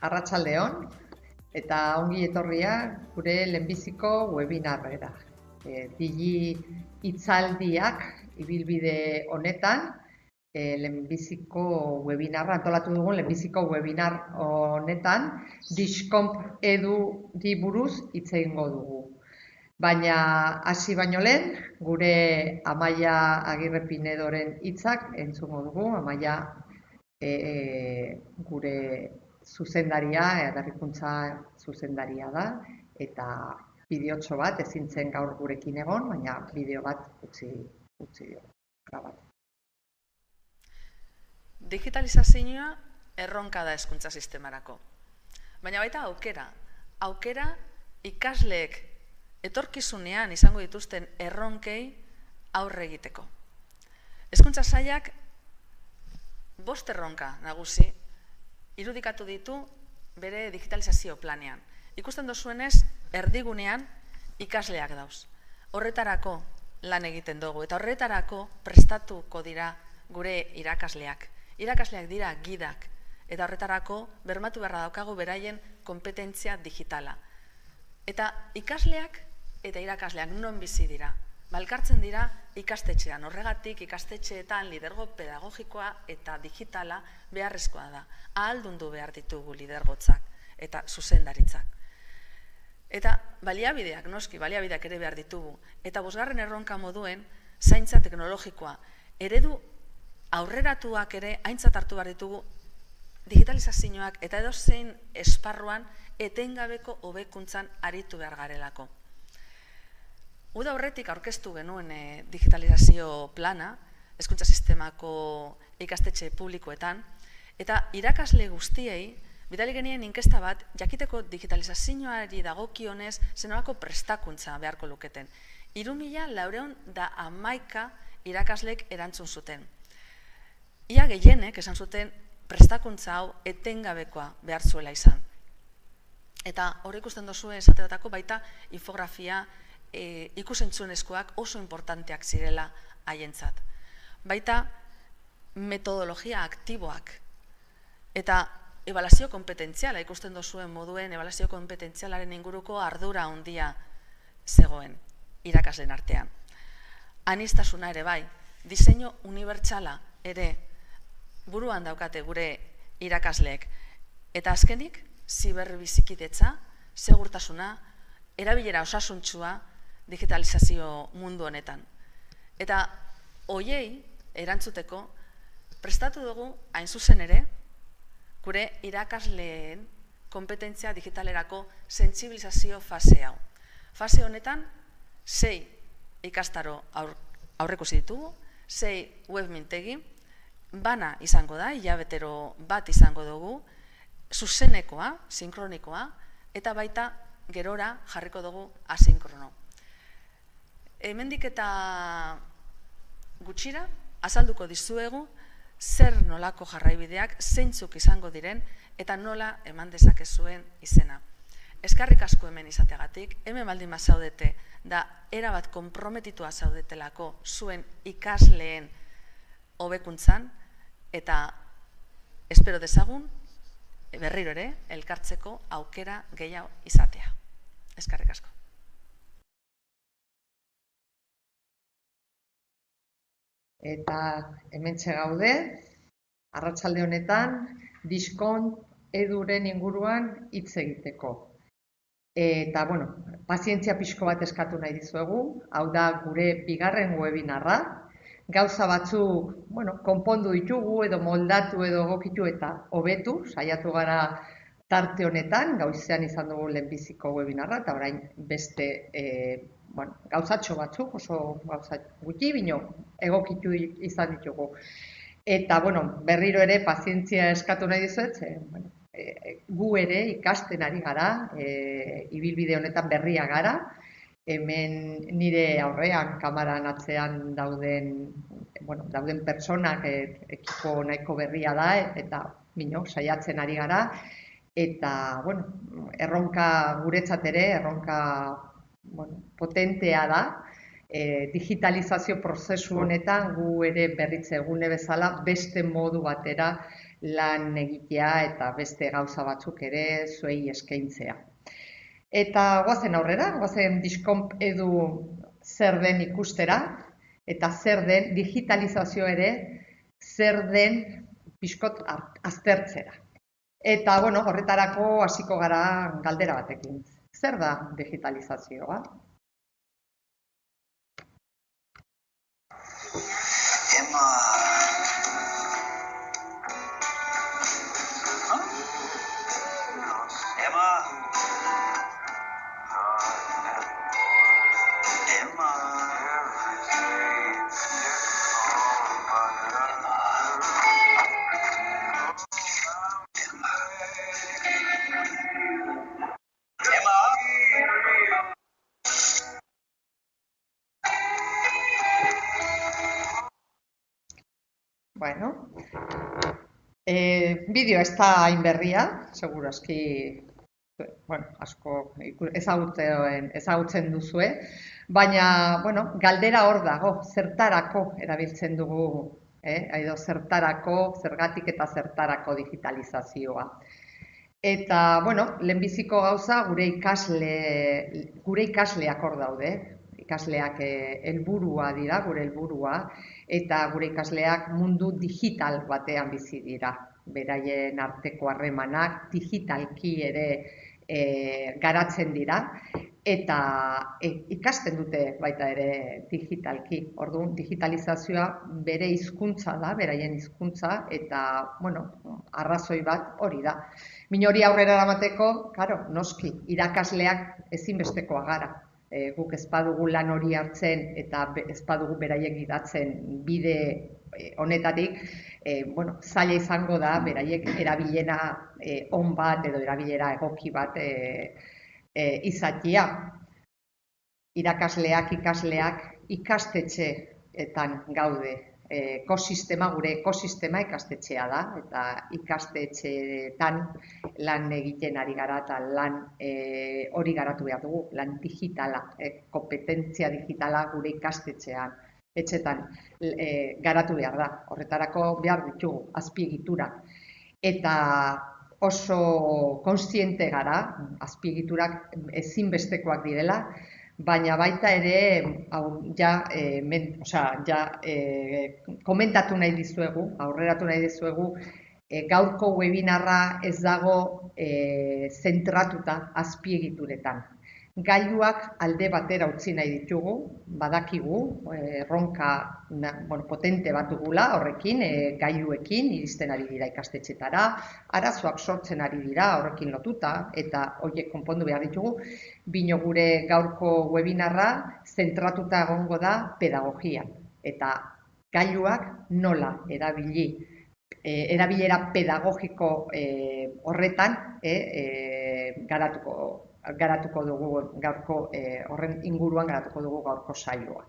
Arratsaldeon eta ongi etorria gure lehenbiziko webinarrera. Digi hitzaldiak ibilbide honetan, lehenbiziko webinarra antolatu dugun lehenbiziko webinar honetan Disconf Eduri buruz hitz egingo dugu. Baina hasi baino lehen, gure Amaia Agirre Pinedoren hitzak entzungo dugu. Amaia gure zuzendaria, berrikuntza zuzendaria da, eta bideotxo bat ezin zen gaur gurekin egon, baina bideo bat utzi grabat. Digitalizazioa erronka da hezkuntza sistemarako. Baina baita aukera ikasleek etorkizunean izango dituzten erronkei aurre egiteko. Hezkuntza sailak 5 erronka nagusi irudikatu ditu bere digitalizazio planean. Ikusten dozuenez, erdigunean ikasleak dauz. Horretarako lan egiten dugu eta horretarako prestatuko dira gure irakasleak. Irakasleak dira gidak eta horretarako bermatu beharra daukagu beraien kompetentzia digitala. Eta ikasleak eta irakasleak non bizi dira? Elkartzen dira ikastetxean. Horregatik ikastetxeetan lidergo pedagogikoa eta digitala beharrezkoa da. Ahaldundu behar ditugu lidergotzak eta zuzendaritzak. Eta baliabideak, noski, baliabideak ere behar ditugu. Eta 5. erronka moduen, zaintza teknologikoa. Eredu aurreratuak ere aintzat hartu behar ditugu digitalizazioak eta edozein esparruan etengabeko hobekuntzan aritu behar garelako. Uda horretik aurkeztu genuen digitalizazio plana, hezkuntza sistemako ikastetxe publikoetan, eta irakasle guztiei, bidali genien inkesta bat, jakiteko digitalizazioari dagokionez zenolako prestakuntza beharko luketen. 3.411 irakaslek erantzun zuten. Ia gehienek esan zuten prestakuntza hau etengabekoa behar zuela izan. Eta hor ikusten dozue esateratako baita infografia ikusentzunezkoak oso importanteak zirela haientzat. Baita metodologia aktiboak eta ebaluazio kompetentziala ikusten dozuen moduen ebaluazio kompetentzialaren inguruko ardura handia zegoen irakasleen artean. Aniztasuna ere bai, diseinu unibertsala ere buruan daukate gure irakasleek. Eta azkenik, ziberbizikidetza, segurtasuna, erabilera osasuntsua digitalizazio mundu honetan. Eta hoiei erantzuteko prestatu dugu hain zuzen ere gure irakasleen kompetentzia digitalerako sentsibilizazio fase hau. Fase honetan 6 ikastaro aurreikusi ditugu, 6 webmintegi, bana izango da, hilabetero bat izango dugu, zuzenekoa, sinkronikoa, eta baita gerora jarriko dugu asinkrono. Hemendik eta gutxira, azalduko dizuegu, zer nolako jarraibideak zeintzuk izango diren eta nola eman dezakezuen izena. Eskerrik asko hemen izateagatik, hemen baldin bazaudete da erabat konprometitua zaudetelako zuen ikasleen hobekuntzan eta espero dezagun berriro ere elkartzeko aukera gehiago izatea. Eskerrik asko. Eta hementxe gaude, arratsalde honetan, Disconf Eduren inguruan hitz egiteko. Eta, pazientzia pixko bat eskatu nahi dizuegu, hau da gure 2. webinarra. Gauza batzuk, konpondu ditugu edo moldatu edo egokitu eta hobetu, saiatu gara tarte honetan, gauzean izan dugu lehenbiziko webinarra, eta orain beste gauzatxo batzuk, oso gauza gutxi, bino egokitu izan ditugu. Eta, berriro ere pazientzia eskatu nahi dizuet, gu ere ikasten ari gara, ibilbide honetan berria gara, hemen nire aurrean, kamaran atzean dauden pertsonak ekipo nahiko berria da, eta saiatzen ari gara, eta, erronka guretzat ere, erronka potentea da, digitalizazio prozesu honetan gu ere berritze egune bezala beste modu batera lan egitea eta beste gauza batzuk ere zuei eskaintzea. Eta goazen aurrera, goazen Disconf edu zer den ikustera, eta zer den digitalizazio ere, zer den pixkot aztertzera. Eta, bueno, horretarako hasiko gara galdera batekin. Zer da digitalizazioa? Bueno, bideoa ez da hain berria, seguru aski, bueno, asko ezagutzen duzue, baina, bueno, galdera hor dago, zertarako erabiltzen dugu, edo zertarako, zergatik eta zertarako digitalizazioa. Eta, bueno, lehenbiziko gauza gure ikasleak hor daude, ikasleak helburua dira, gure helburua, eta gure ikasleak mundu digital batean bizi dira. Beraien arteko harremanak digitalki ere garatzen dira, eta ikasten dute baita ere digitalki. Orduan, digitalizazioa bere hizkuntza da, beraien hizkuntza, eta, bueno, arrazoi bat hori da. Min hori aurrera eramateko, claro, noski, irakasleak ezinbestekoa gara. Guk ez badugu lan hori hartzen eta ez badugu beraiek gidatzen bide honetatik, bueno, zaila izango da beraiek erabilera on bat edo erabilera egoki bat izatea. Irakasleak, ikasleak ikastetxeetan gaude. Gure ekosistema ikastetxea da, eta ikastetxeetan lan egiten ari gara eta lan hori garatu behar dugu, lan digitala, kompetentzia digitala gure ikastetxean, etxetan garatu behar da. Horretarako behar ditugu azpiegiturak. Eta oso kontziente gara, azpiegiturak ezinbestekoak direla, baina baita ere, komentatu nahi dizuegu, aurreratu nahi dizuegu, gaurko webinarra ez dago zentratuta azpiegituretan. Gailuak alde batera utzi nahi ditugu, badakigu, erronka potente bat dugula horrekin, gailuekin, iristen ari dira ikastetxetara, arazoak sortzen ari dira horrekin lotuta, eta horiek konpondu behar ditugu, bino gure gaurko webinarra zentratuta egongo da pedagogia, eta gailuak nola erabili, erabilera pedagogiko horretan garatuko dugu gaurko horren inguruan garatuko dugu gaurko saioa.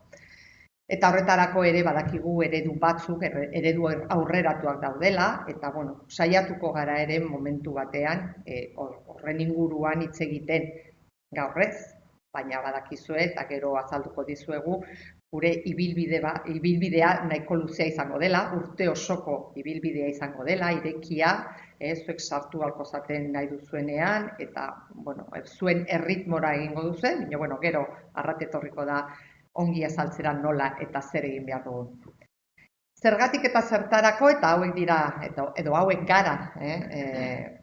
Eta horretarako ere badakigu eredu batzuk, eredu aurreratuak daudela, eta bueno, saiatuko gara ere momentu batean horren inguruan hitz egiten gaur ez, baina badakizue eta gero azalduko dizuegu gure ibilbidea nahiko luzea izango dela, urte osoko ibilbidea izango dela, irekia, zuek sartu ahalko zaten nahi duzuenean, eta, bueno, zuen erritmora egingo duzuen, baina, bueno, gero arrat etorriko da ongi azaltzera nola eta zer egin behar dugu. Zergatik eta zertarako, eta hauek dira, edo hauek gara,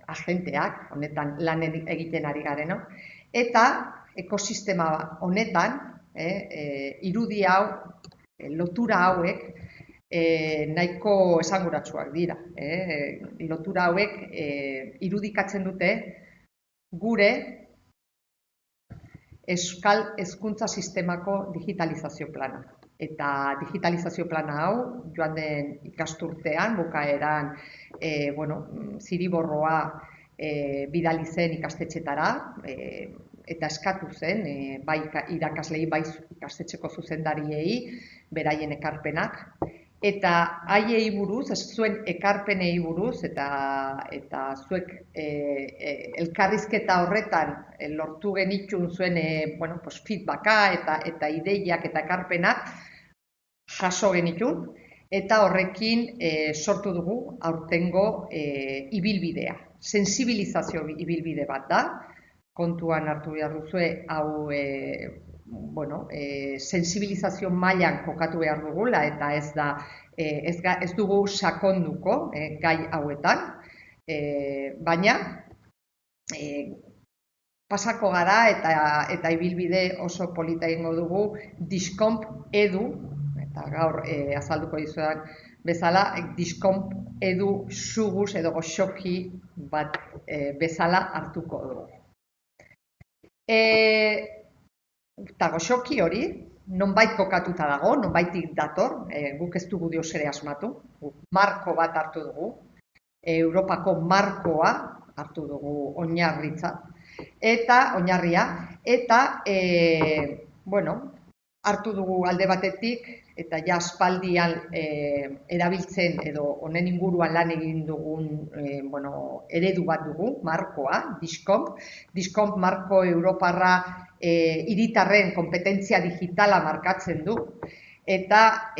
agenteak, honetan lan egiten ari gareno, eta ekosistema honetan, irudi hau, lotura hauek, nahiko esanguratsuak dira. Lotura hauek irudikatzen dute gure Euskal Hezkuntza Sistemako digitalizazio plana. Eta digitalizazio plana hau, joan den ikasturtean, bukaeran, ziriborroa bidali zen ikastetxetara, eta eskatu zen, bai irakaslei, bai ikastetxeko zuzendariei, beraien ekarpenak, eta haiei buruz, zuen ekarpenei buruz, eta zuek elkarrizketa horretan lortu genitxun zuen feedbacka eta ideiak eta ekarpenak jaso genitun, eta horrekin sortu dugu aurtengo ibilbidea. Sensibilizazio ibilbide bat da, kontuan hartu behar duzue, hau sensibilizazio mailan kokatu behar dugula, eta ez dugu sakonduko gai hauetan, baina pasako gara eta ibilbide oso polita egingo dugu Discomp Edu, eta gaur azalduko dizudan bezala, Discomp Edu suguz edo goxoki bat bezala hartuko dugu. Eta goxoki hori, nonbait kokatuta dago, nonbaitik dator, guk ez dugu dios ere asmatu, marko bat hartu dugu, Europako markoa hartu dugu oinarria, eta hartu dugu alde batetik, eta ja aspaldian erabiltzen edo honen inguruan lan egin dugun eredu bat dugu, markoa, Discomp marko Europarra hiritarren konpetentzia digitala markatzen du, eta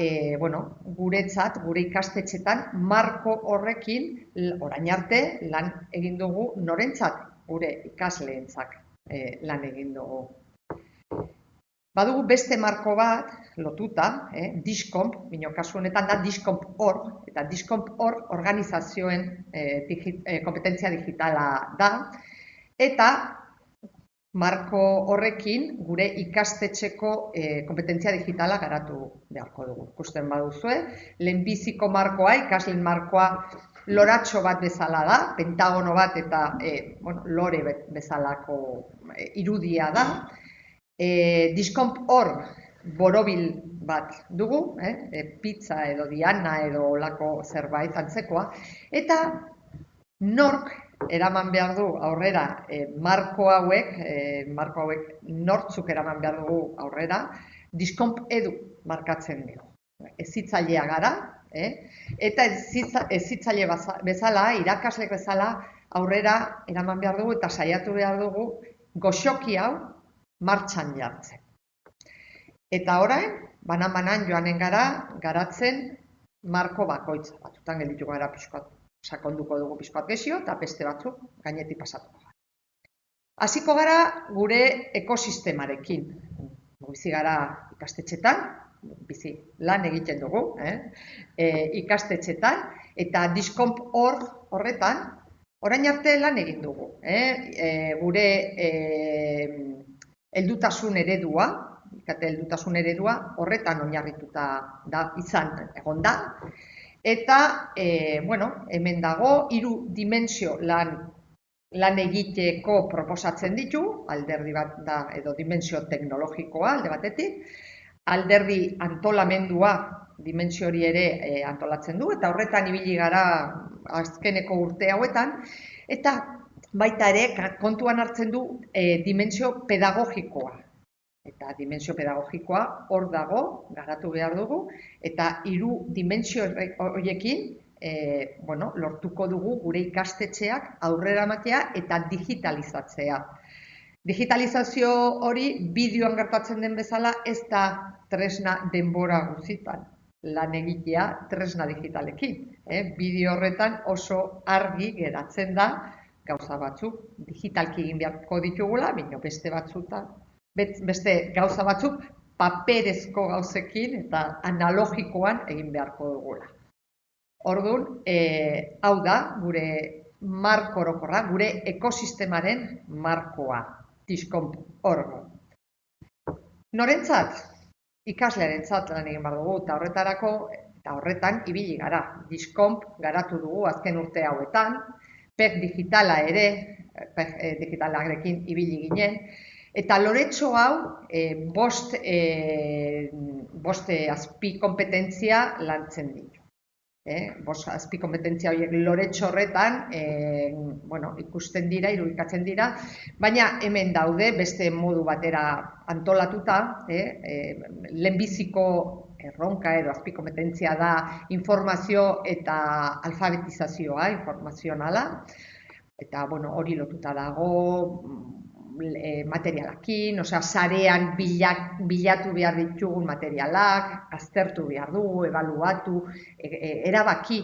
guretzat, gure ikastetxetan, marko horrekin orain arte lan egin dugu norentzat, gure ikasleentzat lan egin dugu. Badugu beste marko bat lotuta, Discomp, bino kasu honetan da Discomp.org, eta Discomp.org organizazioen kompetentzia digitala da, eta marko horrekin gure ikastetxeko kompetentzia digitala garatu beharko dugu. Ikusten baduzue, lehenbiziko markoa, ikasleen markoa, loratxo bat bezala da, pentagono bat eta lore bezalako irudia da. Discomp.org borobil bat dugu, pizza edo diana edo olako zerbait antzekoa, eta nork eraman behar du aurrera marko hauek nortzuk eraman behar dugu aurrera, Discomp Edu markatzen dugu. Hezitzailea gara, eta hezitzaile bezala, irakaslek bezala aurrera eraman behar dugu eta saiatu behar dugu goxoki hau martxan jartzen. Eta orain, banan joanen gara, garatzen marko bakoitza. Batzutan gelditu gara pixkoat, sakonduko dugu pixkoat gezio, eta beste batzuk gainetik pasatuko gara. Hasiko gara gure ekosistemarekin. Bizi gara ikastetxetan, bizi lan egiten dugu, ikastetxetan, eta Discomp.org horretan, orain arte lan egin dugu. Gure heldutasun eredua, horretan oinarrituta egon da, eta hemen dago 3 dimensio lan egiteko proposatzen ditu, alderdi bat da edo dimensio teknologikoa alde batetik, alderdi antolamendua dimensio hori ere antolatzen du, eta horretan ibili gara azkeneko urte hauetan, eta baita ere kontuan hartzen du dimensio pedagogikoa. Eta dimensio pedagogikoa hor dago, garatu behar dugu, eta 3 dimensio horiekin lortuko dugu gure ikastetxeak aurrera ematea eta digitalizatzea. Digitalizazio hori bideoan gertatzen den bezala ez da tresna denbora guzitan lan egitea tresna digitalekin. Bideo horretan oso argi geratzen da gauza batzuk digitalki egin beharko ditugula, baina beste gauza batzuk paperezko gauzekin eta analogikoan egin beharko dugula. Orduan, hau da gure marko orokorra, gure ekosistemaren markoa, Discomp.org. Norentzat? Ikaslearentzat lan egin behar dugu, eta horretan ibili gara. Discomp garatu dugu azken urte hauetan, PEG digitala ere, PEG digitalarekin ibili ginen, eta loretxo hau, bost azpi kompetentzia lantzen ditu. Bost azpi kompetentzia horiek loretxo horretan ikusten dira, irudikatzen dira, baina hemen daude beste modu batera antolatuta, lehenbiziko erronka edo azpikompetentzia da informazio eta alfabetizazioa informazionala. Eta, bueno, hori lotuta dago materialakin, sarean bilatu behar ditugun materialak, aztertu behar dugu, ebaluatu, erabaki,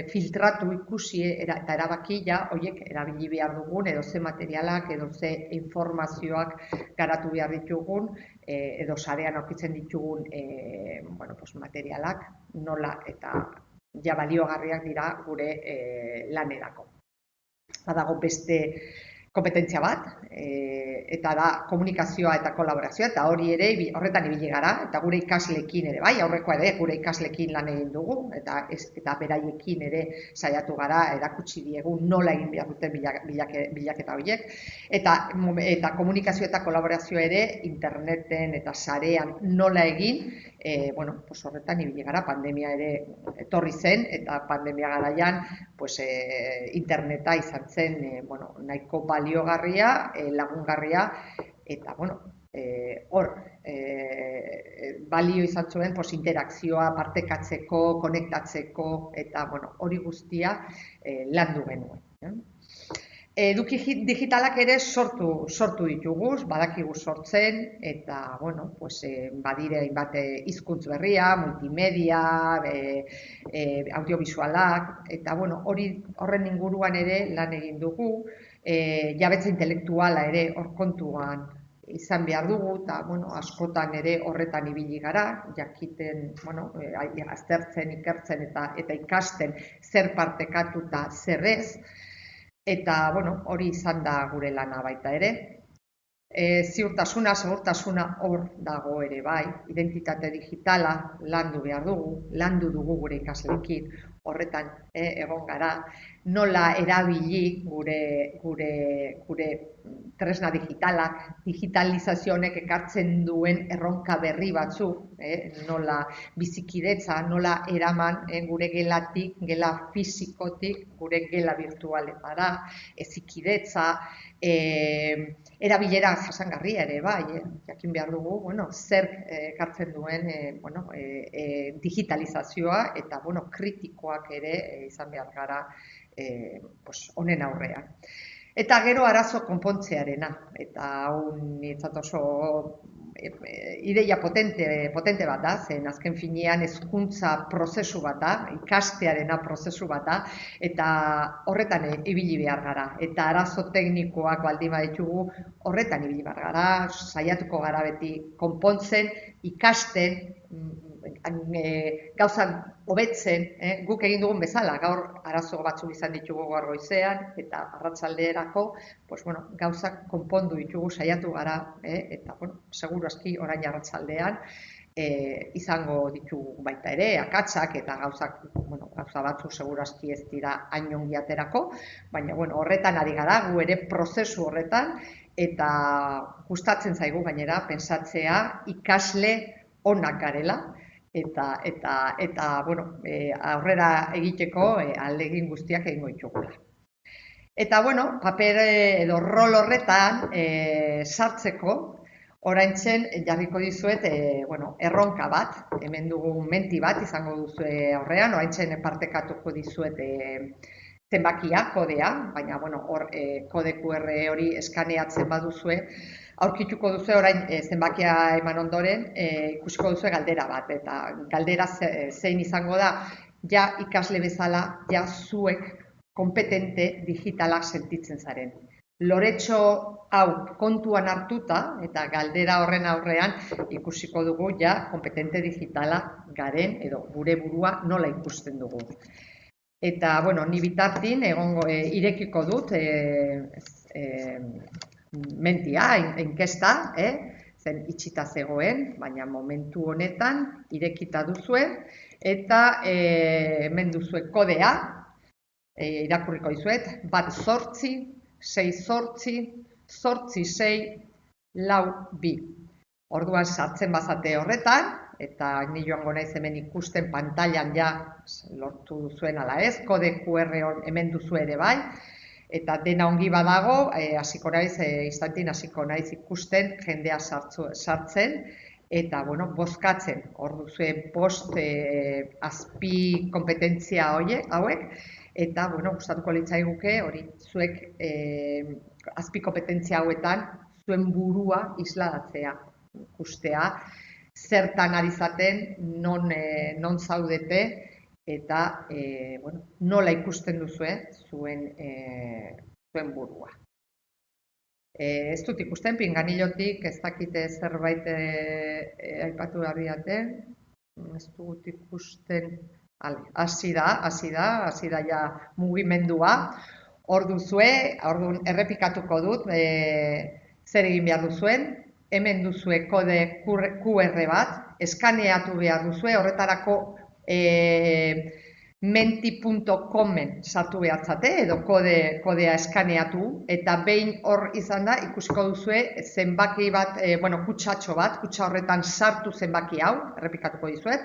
filtratu ikusi eta erabaki horiek erabili behar dugun, edo ze materialak, edo ze informazioak garatu behar ditugun, edo sarean aurkitzen ditugun materialak, nola eta baliogarriak dira gure lanerako. Badago beste kompetentzia bat, eta da komunikazioa eta kolaborazioa, eta hori ere horretan ibili gara, eta gure ikasleekin ere, bai, aurrekoa ere gure ikasleekin lan egin dugu, eta beraiekin ere saiatu gara, erakutsi diegu nola egin behar duten bilaketa horiek, eta komunikazio eta kolaborazioa ere interneten eta sarean nola egin, horretan ibili gara, pandemia ere etorri zen, eta pandemia garaian interneta izan zen nahiko baliogarria, lagungarria, eta hor balio izan zuen interakzioa partekatzeko, konektatzeko, eta hori guztia landu genuen. Eduki digitalak ere sortu ditugu, badakigu sortzen, eta badire hainbat hizkuntz berria, multimedia, audiovisualak, eta horren inguruan ere lan egin dugu, jabetza intelektuala ere hor kontuan izan behar dugu, eta askotan ere horretan ibili gara, jakiten, aztertzen, ikertzen eta ikasten zer partekatu eta zer ez, eta hori izan da gure lana baita ere. Ziurtasuna, segurtasuna hor dago ere bai, identitate digitala landu behar dugu, landu dugu gure ikasleekin, horretan egon gara, nola erabili gure tresna digitalak, digitalizazio honek ekartzen duen erronka berri batzuk, nola bizikidetza, nola eraman gure gelatik, gela fisikotik, gure gela virtualetara, hezikidetza, erabilera jasangarria ere bai, jakin behar dugu, zer ekartzen duen digitalizazioa eta kritikoak ere izan behar gara honen aurrean. Eta gero arazo konpontzearena, eta hau niretzat oso ideia potente bat da, zen azken finean hezkuntza prozesu bat da, ikastearena prozesu bat da, eta horretan ibili behar gara. Eta arazo teknikoak baldin baditugu horretan ibili behar gara, saiatuko gara beti konpontzen, ikasten, gauzak hobetzen, guk egin dugun bezala, gaur arazo batzuk izan ditugu gaur goizean, eta arratsalderako gauzak konpondu ditugu saiatu gara, eta seguru aski orain arratsaldean izango ditugu baita ere, akatsak eta gauza batzuk seguru aski ez dira hain ongi aterako, baina horretan ari gara, gu ere prozesu horretan, eta gustatzen zaigu gainera pentsatzea ikasle onak garela, eta aurrera egiteko ahalegin guztiak egingo ditugula. Eta paper edo rol horretan sartzeko, oraintzen jarriko dizuet erronka bat, hemen dugu menti bat izango duzue aurrean, oraintzen partekatuko dizuet zenbakia, kodea, baina hor kode QR hori eskaneatzen baduzue, aurkituko duzu orain zenbakia eman ondoren, ikusiko duzu galdera bat, eta galdera zein izango da, ikasle bezala, zuek kompetente digitalak sentitzen zaren. Loretxo hau kontuan hartuta, eta galdera horren aurrean ikusiko dugu kompetente digitala garen, edo gure burua nola ikusten dugu. Eta, ni bitartin irekiko dut, mentia, inkesta, zen itxita zegoen, baina momentu honetan irekita duzue, eta hemen duzue kodea, irakurriko dizuet, 1-8-6-8-8-6-4-6-4-2. Orduan sartzen bazate horretan, eta ni joango naiz hemen ikusten pantailan lortu duzuen ala ez, kode QR hemen duzue ere bai, eta dena ongi badago, hasiko naiz ikusten jendea sartzen, eta, bueno, bozkatzen, hor duzue bost azpi kompetentzia hauek, eta, bueno, gustatuko litzaiguke, hori zuek azpi kompetentzia hauetan zuen burua isladatzea, ikustea, zertan ari zaten, non zaudete, eta bueno, nola ikusten duzue zuen burua. Ez dut ikusten, pinganilotik, ez dakite zerbait aipatu garriaten, ez dut ikusten, hasi da ja mugimendua, hor duzue, orduan errepikatuko dut, zer egin behar duzuen, hemen duzue kode QR bat, eskaneatu behar duzue, horretarako menti.comen sartu behartzate, edo kodea eskaneatu, eta behin hor izan da, ikusiko duzue zenbaki bat, kutsatxo bat, kutsa horretan sartu zenbaki hau, errepikatuko dizuet,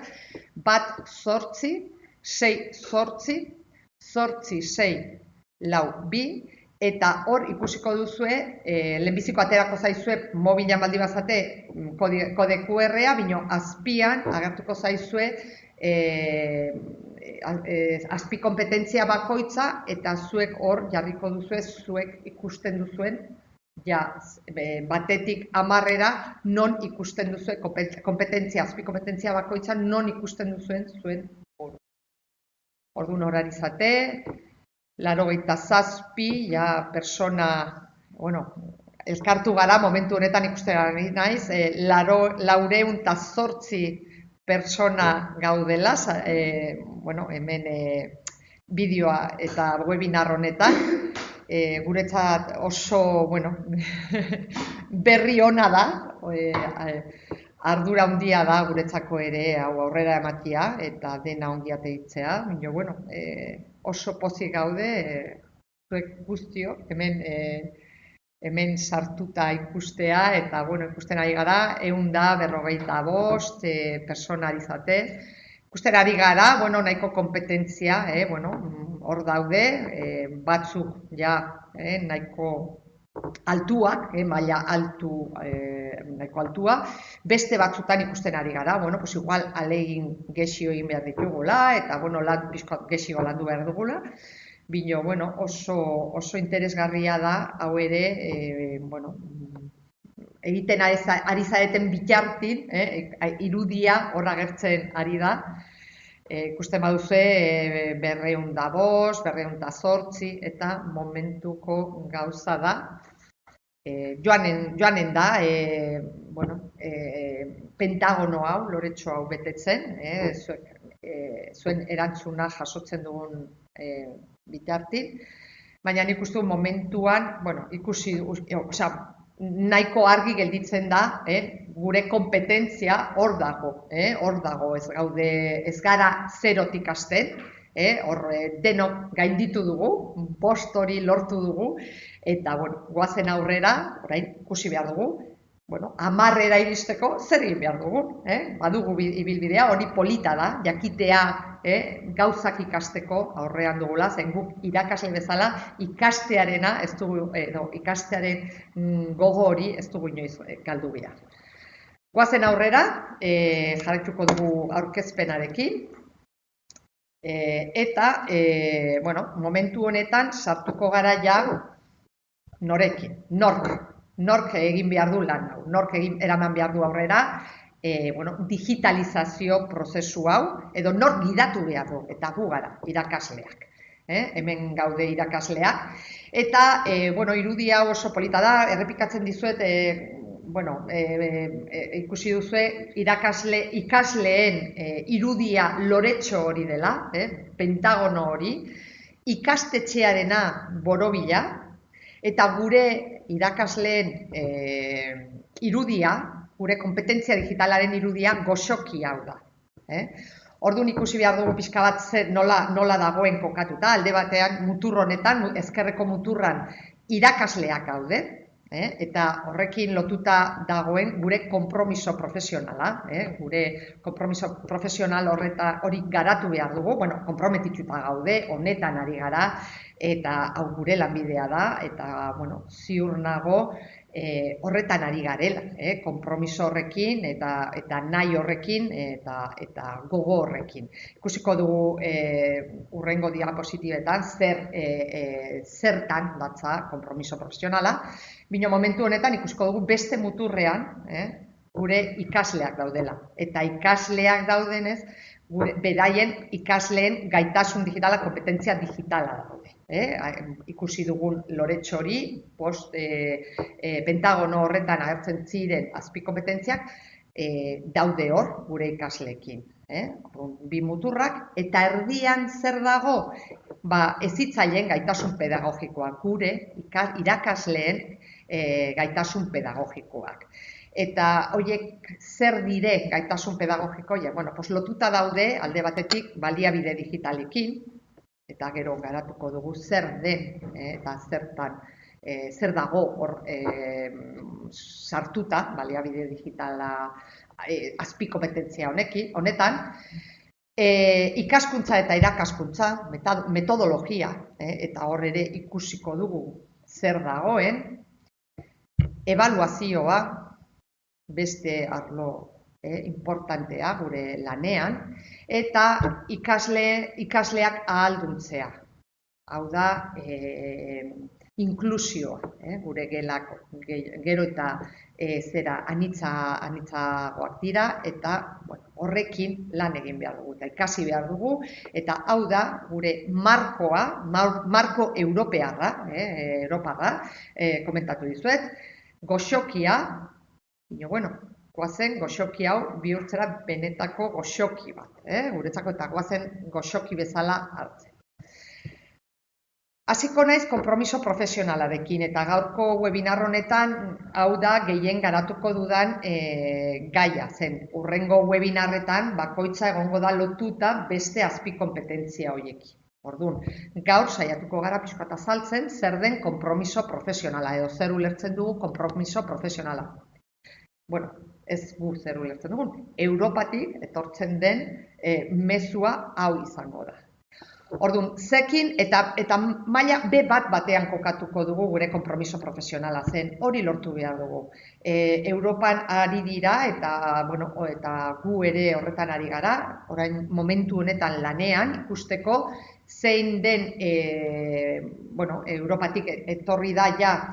1-8-6-8-6-6-4-2, eta hor ikusiko duzue, lehenbiziko aterako zaizue, mobilan baldi bazate, kode QR-a, bino azpian agertuko zaizue, azpi kompetentzia bakoitza, eta zuek hor jarriko duzue, zuek ikusten duzuen, batetik 10-era non ikusten duzue azpi kompetentzia bakoitza, non ikusten duzuen zuen hor. Orduan horari izate, 87 persona, elkartu gara, momentu honetan ikusten ari naiz, 408 persona gaudela, hemen bideoa eta webinar honetan, guretzat oso, berri ona da, ardura handia da guretzako ere hau aurrera ematia eta dena ongi ateitzea, oso pozik gaude, zuek guztio, hemen sartuta ikustea, eta, ikusten ari gara, 145 persona ari zate. Ikusten ari gara, nahiko kompetentzia, hor daude, batzuk nahiko altuak, maila altu, nahiko altua, beste batzutan ikusten ari gara, igual alegin gexio egin behar ditugula, eta, gexio landu behar dugula, bino, oso interesgarria da, hau ere, egiten ari zareten bitartin, irudia hor agertzen ari da, ikusten baduzue 205, 208, eta momentuko gauza da, joanen da, pentagono hau, loretxo hau betetzen, zuen erantzuna jasotzen dugun bitartin, baina nik uste momentuan, ikusi, nahiko argi gelditzen da, gure kompetentzia hor dago, ez gara zerotik hasten, denok gainditu dugu, 5 hori lortu dugu, eta goazen aurrera, orain ikusi behar dugu, 10-era iristeko zer egin behar dugu, badugu ibilbidea, hori polita da, jakitea gauzak ikasteko aurrean dugula, zen guk irakasle bezala ikastearena, ikastearen gogo hori ez dugu inoiz galdu behar. Goazen aurrera, jarraituko dugu aurkezpenarekin, eta, momentu honetan sartuko gara ja norekin, nork egin behar du lan hau, nork eraman behar du aurrera, digitalizazio prozesu hau, edo nork gidatu behar du, eta gu gara, irakasleak. Hemen gaude irakasleak. Eta, irudia oso polita da, errepikatzen dizuet, ikusi duzue, ikasleen irudia loretxo hori dela, pentagono hori, ikastetxearena borobila, eta gure irakasleen irudia, gure kompetentzia digitalaren irudia goxoki hau da. Orduan ikusi behar dugu pixka bat nola dagoen kokatuta, alde batean mutur honetan, ezkerreko muturran irakasleak gaude, eta horrekin lotuta dagoen gure konpromiso profesionala, gure konpromiso profesional hori garatu behar dugu, konprometituta gaude, honetan ari gara, eta hau gure lanbidea da, eta ziur nago, horretan ari garela, konpromiso horrekin eta nahi horrekin eta gogo horrekin. Ikusiko dugu hurrengo diapositibetan zertan datza konpromiso profesionala, baina momentu honetan ikusiko dugu beste muturrean gure ikasleak daudela. Eta ikasleak daudenez, beraien ikasleen gaitasun digitala, kompetentzia digitala daude. Ikusi dugun loretxo hori, pentagono horretan agertzen ziren azpikompetentziak, daude hor gure ikasleekin. Bi muturrak, eta erdian zer dago? Hezitzaileen gaitasun pedagogikoak, gure irakasleen gaitasun pedagogikoak. Eta horiek zer dire gaitasun pedagogikoia? Lotuta daude alde batetik baliabide digitalekin, eta gero garatuko dugu zer den eta zer dago hor sartuta baliabide digitala azpikompetentzia honetan, ikaskuntza eta irakaskuntza, metodologia, eta hor ere ikusiko dugu zer dagoen, ebaluazioa, beste arlo importantea gure lanean, eta ikasleak ahalduntzea. Hau da, inklusioa, gure gelako, gero eta anitzagoak dira, eta horrekin lan egin behar dugu, eta ikasi behar dugu, eta hau da, gure marko europearra, komentatu dizuet, goxokia, goazen goxoki hau bihurtzera benetako goxoki bat, guretzako eta goazen goxoki bezala hartzen. Hasiko naiz konpromiso profesionalarekin, eta gaurko webinar honetan hau da gehien garatuko dudan gaia zen. Hurrengo webinarretan bakoitza egongo da lotuta beste azpikompetentzia horiekin. Orduan, gaur saiatuko gara pixka bat azaltzen zer den konpromiso profesionala, edo zer ulertzen dugu konpromiso profesionala. Ez gu zer ulertzen dugun, Europatik etortzen den mezua hau izango da. Orduan, zekin eta maila B batean kokatuko dugu gure konpromiso profesionala zen, hori lortu behar dugu. Europan ari dira eta gu ere horretan ari gara, orain momentu honetan lanean ikusteko zein den Europatik etorri da ja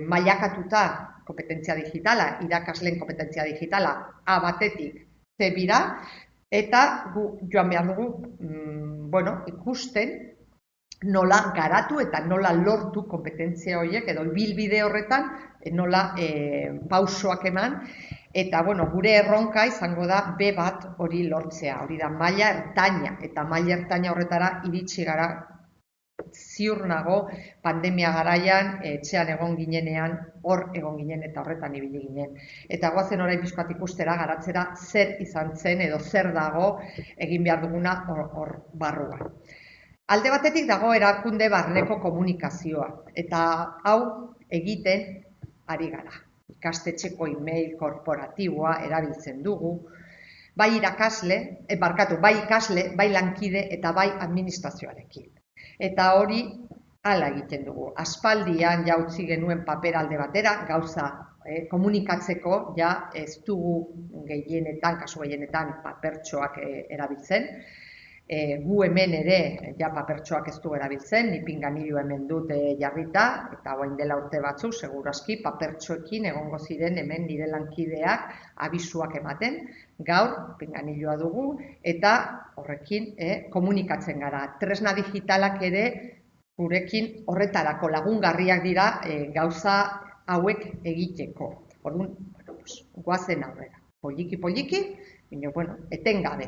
mailakatuta kompetentzia digitala, irakasleen kompetentzia digitala A batetik C bira, eta gu joan behar dugu ikusten nola garatu eta nola lortu kompetentzia horiek, edo ibilbide horretan nola pausoak eman, eta gure erronka izango da B bat hori lortzea, hori da maila ertaina, eta maila ertaina horretara iritsi gara ziur nago pandemia garaian etxean egon ginenean, hor egon ginen eta horretan ibili ginen. Eta goazen orain pixkat ikustera garatzera zer izan zen edo zer dago egin behar duguna hor barruan. Alde batetik dago erakunde barneko komunikazioa, eta hau egiten ari gara. Ikastetxeko email korporatiboa erabiltzen dugu, bai ikasle, bai lankide eta bai administrazioarekin. Eta hori hala egiten dugu. Aspaldian ja utzi genuen paper alde batera, gauza komunikatzeko ja ez dugu kasu gehienetan papertxoak erabiltzen. Gu hemen ere ja papertxoak ez du erabiltzen, ni pinganillo hemen dut jarrita, eta orain dela urte batzuk, segurazki papertxoekin egongo ziren hemen nire lankideak abisuak ematen. Gaur pinganilloa dugu eta horrekin komunikatzen gara. Tresna digitalak ere gurekin horretarako lagungarriak dira gauza hauek egiteko. Orduan, goazen aurrera. Poliki, etengabe,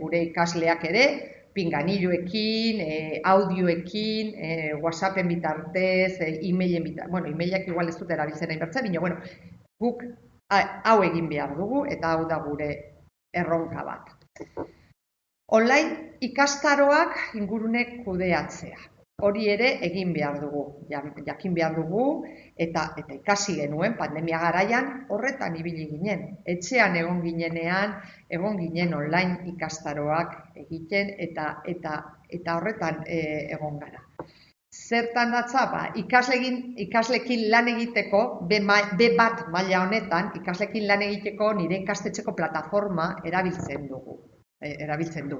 gure ikasleak ere, pinganilloekin, audioekin, WhatsAppen bitartez, e-mailen bitartez, e-mailak igual ez dut erabiltzen nahi bertzen, guk hau egin behar dugu, eta hau da gure erronka bat. Online ikastaroak ingurune kudeatzea. Hori ere egin behar dugu, jakin behar dugu, eta ikasi genuen pandemia garaian horretan ibili ginen. Etxean egon ginen online ikastaroak egiten eta horretan egon gara. Zertan datza, ikaslekin lan egiteko, B1 maila honetan, ikaslekin lan egiteko nire ikastetxeko plataforma erabiltzen dugu. Erabiltzen du.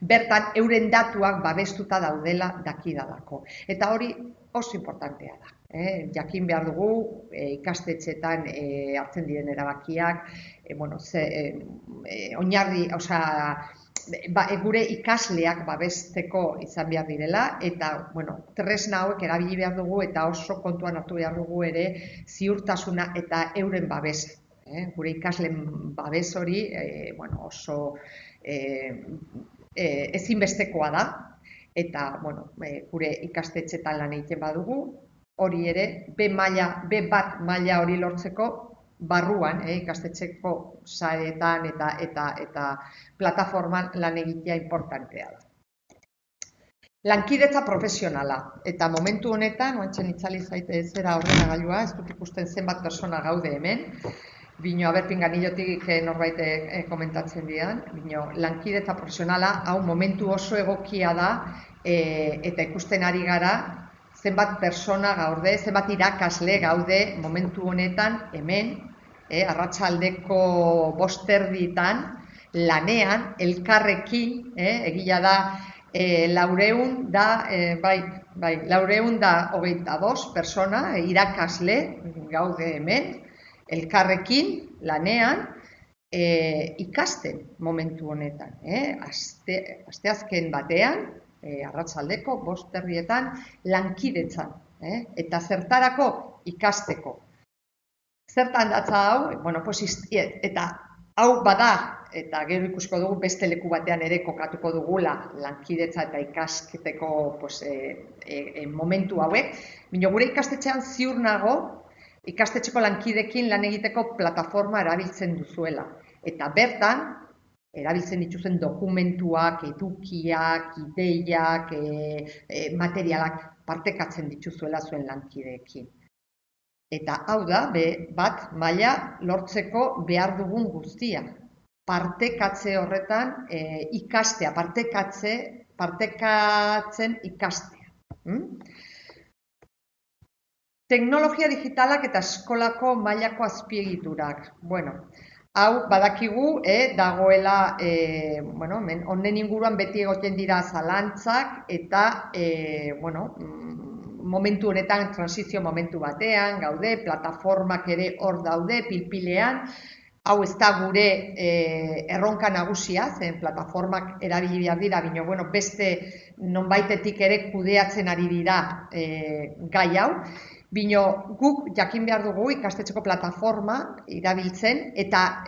Bertan, euren datuak babestuta daudela dakidalako. Eta hori oso importantea da. Jakin behar dugu, ikastetxetan hartzen diren erabakiak, oinarri, gure ikasleak babesteko izan behar direla, eta tresna hauek erabili behar dugu eta oso kontuan hartu behar dugu ere ziurtasuna eta euren babesa. Gure ikasleen babes hori oso ezinbestekoa da, eta gure ikastetxetan lan egiten badugu, hori ere B1 maila hori lortzeko barruan, ikastetxeko saretan eta plataforman lan egitea importantea da. Lankidetza profesionala, eta momentu honetan, oantxen itzali zaite zera ordenagailua, ez dut ikusten zenbat persona gaude hemen, bino, pinganillotik norbait komentatzen dian, bino, lankidetza profesionala, hau momentu oso egokia da, eta ikusten ari gara, zenbat persona gaude, zenbat irakasle gaude momentu honetan, hemen, arratsaldeko 5:30 lanean, elkarrekin, egia da, 422 persona, irakasle gaude hemen, elkarrekin lanean ikasten momentu honetan. Asteazken batean, arratsaldeko 5:30 lankidetzan, eta zertarako ikasteko. Zertan datza hau, eta hau bada, eta gero ikusko dugu beste leku batean ere kokatuko dugula lankidetza eta ikasketeko momentu hauek, baina gure ikastetxean ziur nago, ikastetxeko lankidekin lan egiteko plataforma erabiltzen duzuela. Eta bertan, erabiltzen dituzen dokumentuak, edukiak, ideiak, materialak partekatzen dituzuela zuen lankideekin. Eta hau da, B1 maila lortzeko behar dugun guztia. Partekatze horretan ikastea, partekatzen ikastea. Teknologia digitalak eta eskolako mailako azpiegiturak. Hau badakigu, dagoela, honen inguruan beti egoten dira zalantzak eta, momentu honetan, transizio momentu batean, gaude, plataformak ere hor daude, pilpilean, hau ez da gure erronka nagusia, zen plataformak erabili behar dira, baina beste nonbaitetik ere kudeatzen ari dira gai hau, baina guk jakin behar dugu ikastetxeko plataforma erabiltzen, eta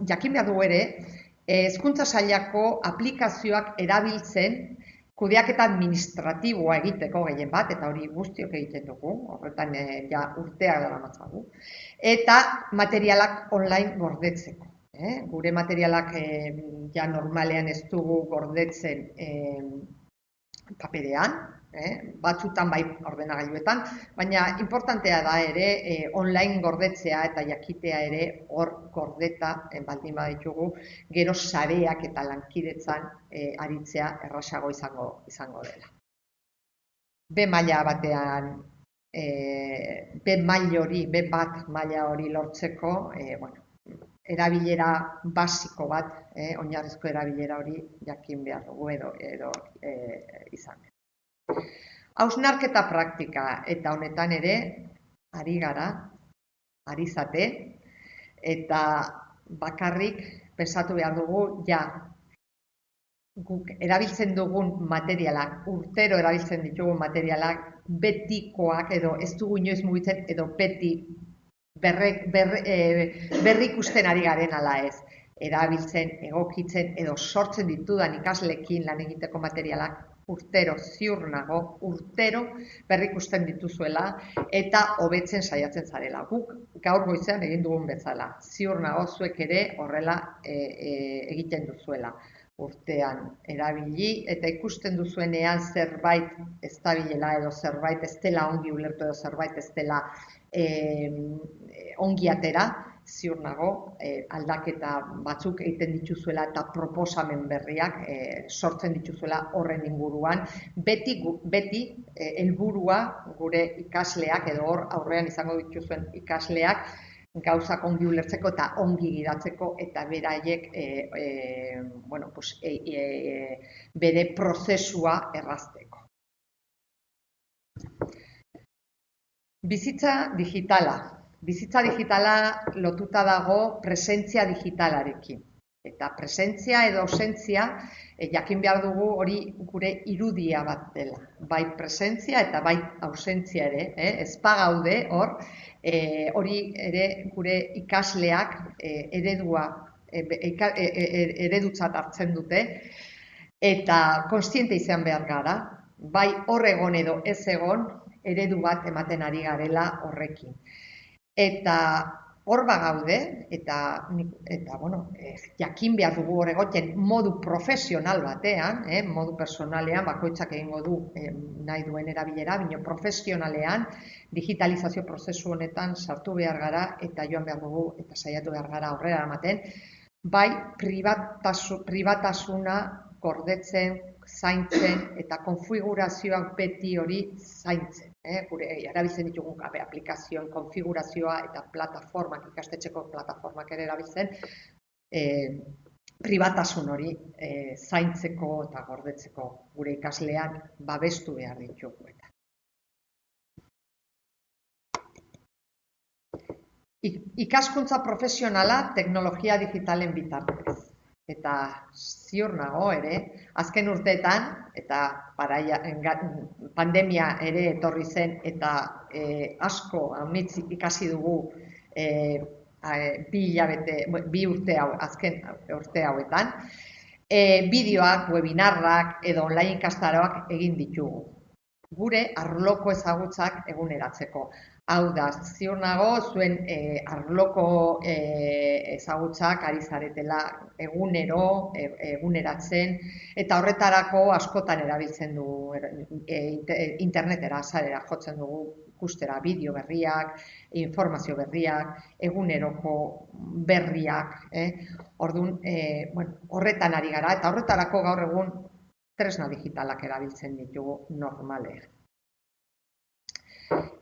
jakin behar dugu ere, hezkuntza sailako aplikazioak erabiltzen kudeaketa administratiboa egiteko gehien bat, eta hori guztiok egiten dugu, horretan urteak daramatzagu, eta materialak online gordetzeko. Gure materialak normalean ez dugu gordetzen paperean, batzutan bai ordenagailuetan, baina importantea da ere online gordetzea eta jakitea ere hor gordeta baldin baditugu gero sareak eta lankidetzan aritzea errazago izango dela. B maila batean, B1 maila hori lortzeko, erabilera basiko bat, oinarrizko erabilera hori jakin behar dugu edo izan. Hausnarketa praktika, eta honetan ere, ari gara, ari zate, eta bakarrik pensatu behar dugu, guk erabiltzen dugun materialak, urtero erabiltzen ditugun materialak, betikoak edo ez dugu inoiz mugitzen edo beti berrikusten ari garen ala ez. Erabiltzen, egokitzen edo sortzen ditudan ikasleekin lan egiteko materialak urtero, ziur nago, urtero berrikusten dituzuela eta hobetzen saiatzen zarela. Guk gaur goizean egin dugun bezala. Ziur nago zuek ere horrela egiten duzuela. Urtean erabili eta ikusten duzuenean zerbait ez dabilela edo zerbait ez dela ongi ulertu edo zerbait ez dela ongi atera, ziur nago, aldaketa batzuk egiten dituzuela eta proposamen berriak sortzen dituzuela horren inguruan. Beti helburua gure ikasleak edo hor aurrean izango dituzuen ikasleak gauzak ongi ulertzeko eta ongi gidatzeko eta beraiek bere prozesua errazteko. Bizitza digitala. Bizitza digitala lotuta dago presentzia digitalarekin. Eta presentzia edo ausentzia jakin behar dugu hori gure irudia bat dela. Bai presentzia eta bai ausentzia ere, ez bagaude hor, hori ere gure ikasleak eredutzat hartzen dute eta kontziente izan behar gara, bai hor egon edo ez egon eredu bat ematen ari garela horrekin. Eta hor bagaude, eta jakin behar dugu hor egoten modu profesional batean, modu personalean, bakoitzak egingo du nahi duen erabilera, baina profesionalean, digitalizazio prozesu honetan sartu behar gara, eta joan behar dugu, eta saiatu behar gara aurrera ematen, bai pribatasuna gordetzen, zaintzen, eta konfigurazioak beti hori zaintzen. Gure erabiltzen ditugun aplikazioen konfigurazioa eta plataformak, ikastetxeko plataformak ere erabiltzen, pribatasun hori zaintzeko eta gordetzeko gure ikaslean babestu behar ditugu. Ikaskuntza profesionala teknologia digitalen bitartez. Eta ziur nago ere, azken urteetan, eta pandemia ere etorri zen, eta asko aunitz ikasi dugu bi azken urte hauetan, bideoak, webinarrak edo online ikastaroak egin ditugu. Gure arloko ezagutzak eguneratzeko. Hau da, ziur nago, zuen arloko ezagutzak ari zaretela eguneratzen, eta horretarako askotan erabiltzen dugu internetera, sarera jotzen dugu ikustera bideo berriak, informazio berriak, eguneroko berriak, orduan horretan ari gara, eta horretarako gaur egun tresna digitalak erabiltzen ditugu normalean.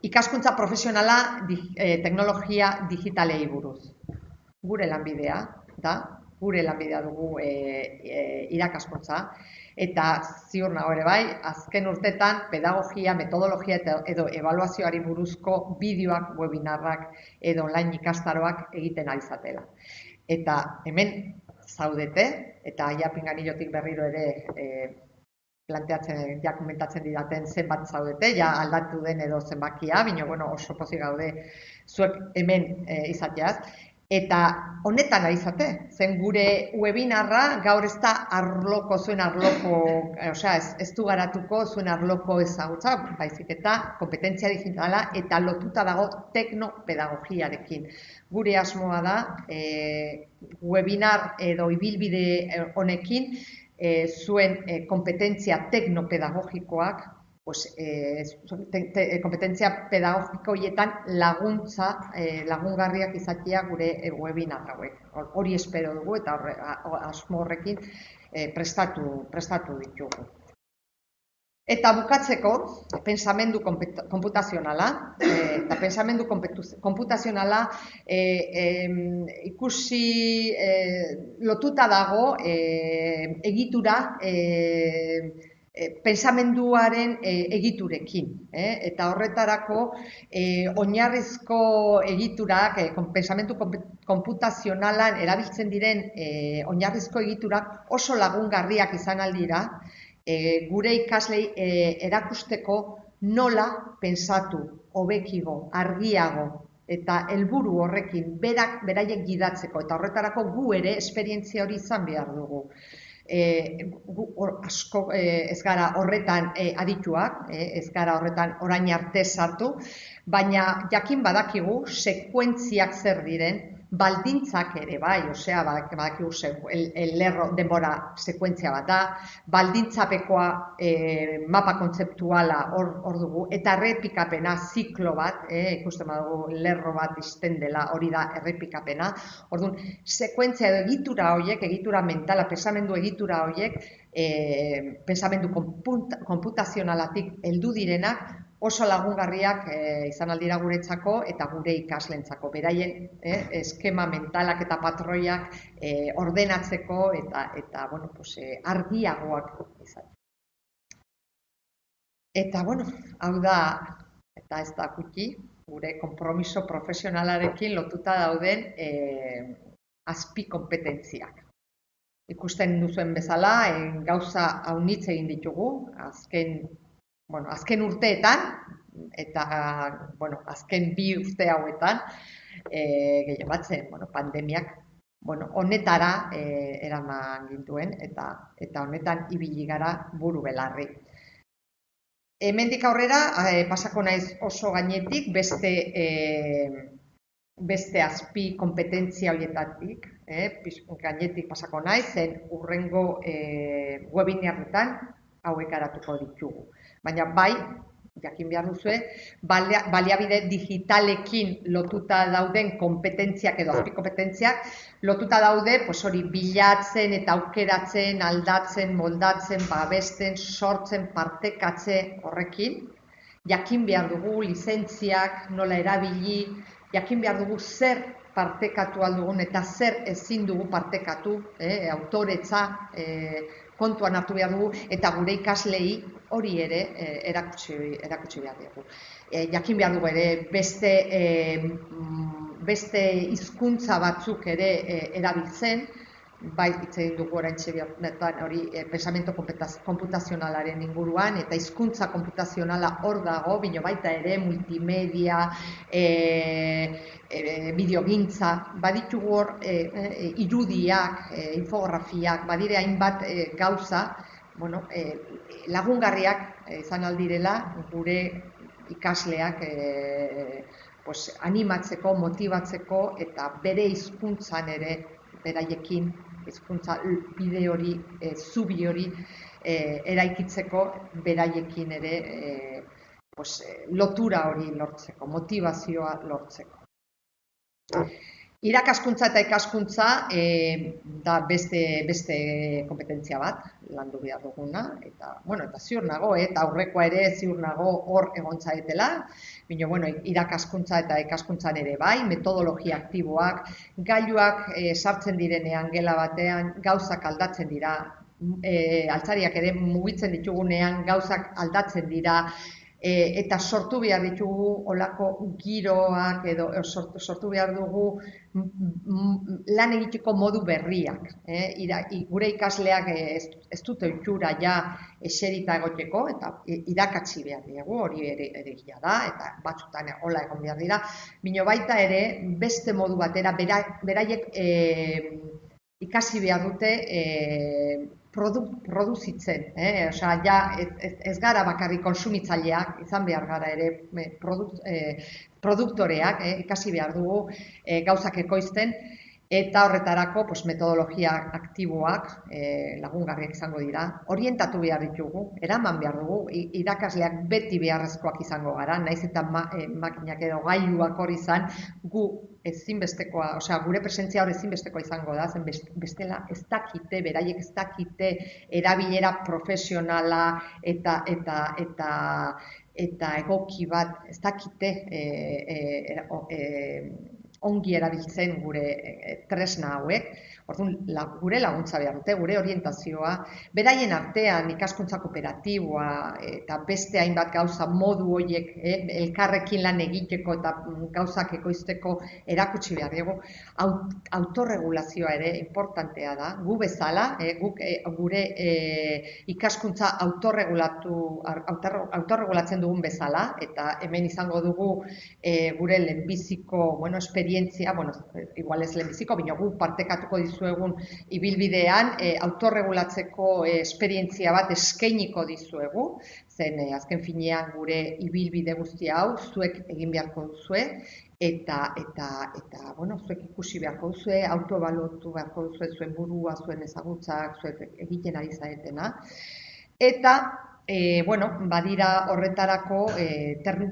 Ikaskuntza profesionala teknologia digitalei buruz. Gure lanbidea da, gure lanbidea dugu irakaskuntza, eta ziur nago ere bai, azken urtetan pedagogia, metodologia edo ebaluazioari buruzko bideoak, webinarrak edo online ikastaroak egiten ari zatela. Eta hemen zaudete, eta pinganillotik berriro ere planteatzen, komentatzen didaten zenbat zaudete, aldatu den edo zenbakia, baina oso pozik gaude zuek hemen izateaz. Eta honetan ari zate, zen gure webinarra gaur ez da zuen arloko, ez du garatuko zuen arloko ezagutza, baizik eta kompetentzia digitala eta lotuta dago teknopedagogiarekin. Gure asmoa da, webinar edo ibilbide honekin, zuen kompetentzia teknopedagogikoak, kompetentzia pedagogikoietan lagungarriak izatea gure webinar hauek. Hori espero dugu eta asmo horrekin prestatu ditugu. Eta bukatzeko, pensamendu konputazionala, eta pensamendu konputazionala ikusi lotuta dago egitura, pensamenduaren egiturekin. Eta horretarako oinarrizko egiturak, pensamendu konputazionalan erabiltzen diren oinarrizko egiturak oso lagungarriak izan aldira, gure ikaslei erakusteko nola pensatu, hobekigo, argiago eta helburu horrekin beraiek gidatzeko, eta horretarako gu ere esperientzia hori izan behar dugu. Asko ez gara horretan adituak, ez gara horretan orain arte sartu, baina jakin badakigu sekuentziak zer diren, baldintzak ere bai, osea, badakigu lerro denbora sekuentzia bat da, baldintzapekoa mapa kontzeptuala hor dugu, eta errepikapena ziklo bat, ikusten badugu lerro bat izten dela, hori da errepikapena. Orduan, sekuentzia edo egitura horiek, egitura mentala, pensamendu egitura horiek, pensamendu konputazionalatik heldu direnak, oso lagungarriak izan aldira guretzako eta gure ikaslentzako. Beraien eskema mentalak eta patroiak ordenatzeko eta bueno, argiagoak izan. Eta, bueno, hau da, eta ez da gutxi, gure konpromiso profesionalarekin lotuta dauden azpi kompetentziak. Ikusten duzuen bezala, gauza haunitz egin ditugu, azken urteetan, eta azken 2 urte hauetan, gehien batzen, pandemiak, honetara eraman gintuen, eta honetan ibili gara buru belarri. Hemendik aurrera, pasako naiz oso gainetik, beste azpi kompetentzia horietatik, gainetik pasako naiz, zen hurrengo webinarretan hauek aratuko ditugu. Baina bai, jakin behar duzue, baliabide digitalekin lotuta dauden kompetentziak edo azpi kompetentziak, lotuta daude, hori bilatzen eta aukeratzen, aldatzen, moldatzen, babesten, sortzen, partekatze horrekin. Jakin behar dugu lizentziak, nola erabili, jakin behar dugu zer partekatu aldugun eta zer ezin dugu partekatu, autoretza kontuan hartu behar dugu, eta gure ikaslei hori ere erakutsi behar dugu. Jakin behar dugu ere beste hizkuntza batzuk ere erabiltzen, bai hitz egin dugu oraintxe hori pensamento konputazionalaren inguruan, eta hizkuntza konputazionala hor dago, baina baita ere multimedia, bideogintza, baditugu hor irudiak, infografiak, badire hainbat gauza, lagungarriak izan aldirela gure ikasleak animatzeko, motibatzeko eta bere hizkuntzan ere beraiekin hizkuntza bide hori, zubi hori eraikitzeko beraiekin ere lotura hori lortzeko, motivazioa lortzeko. Irakaskuntza eta ikaskuntza da beste kompetentzia bat, landu behar duguna, eta ziur nago, eta aurrekoa ere ziur nago hor egontzaetela, baina irakaskuntza eta ikaskuntzan ere bai, metodologia aktiboak, gailuak sartzen direnean gela batean, gauzak aldatzen dira, altzariak ere mugitzen ditugunean gauzak aldatzen dira, eta sortu behar ditugu olako giroak edo sortu behar dugu lan egiteko modu berriak. Gure ikasleak ez dute ohitura ja eserita egoteko eta irakatsi behar diegu, hori ere egia da, eta batzutan hola egon behar dira, baina baita ere beste modu batera beraiek ikasi behar dute produzitzen, ez gara bakarrik konsumitzaileak, izan behar gara ere produktoreak, ikasi behar dugu gauzak ekoizten, eta horretarako metodologia aktiboak lagungarriak izango dira, orientatu behar ditugu, eraman behar dugu, irakasleak beti beharrezkoak izango gara, naiz eta makinak edo gailuak hori izan, gu ezinbestekoa, gure presentzia hori ezinbestekoa izango da, zen bestela ez dakite, beraiek ez dakite erabilera profesionala eta egoki bat, ez dakite ongi erabiltzen gure tresna hauek, orduan gure laguntza behar dute, gure orientazioa, beraien artean ikaskuntza kooperatiboa eta beste hainbat gauza modu horiek elkarrekin lan egiteko eta gauzak ekoizteko erakutsi behar dugu, autorregulazioa ere importantea da, gu bezala, gure ikaskuntza autorregulatzen dugun bezala, eta hemen izango dugu gure lehenbiziko esperientzia esperientzia, bueno, igual ez lehenbiziko, baina gu partekatuko dizuegun ibilbidean, autorregulatzeko esperientzia bat eskainiko dizuegu, zen azken finean gure ibilbide guztia hau zuek egin beharko duzue, eta bueno, zuek ikusi beharko duzue, autoebaluatu beharko duzue zuen burua, zuen ezagutzak, zuek egiten ari zaretena. Eta, bueno, badira horretarako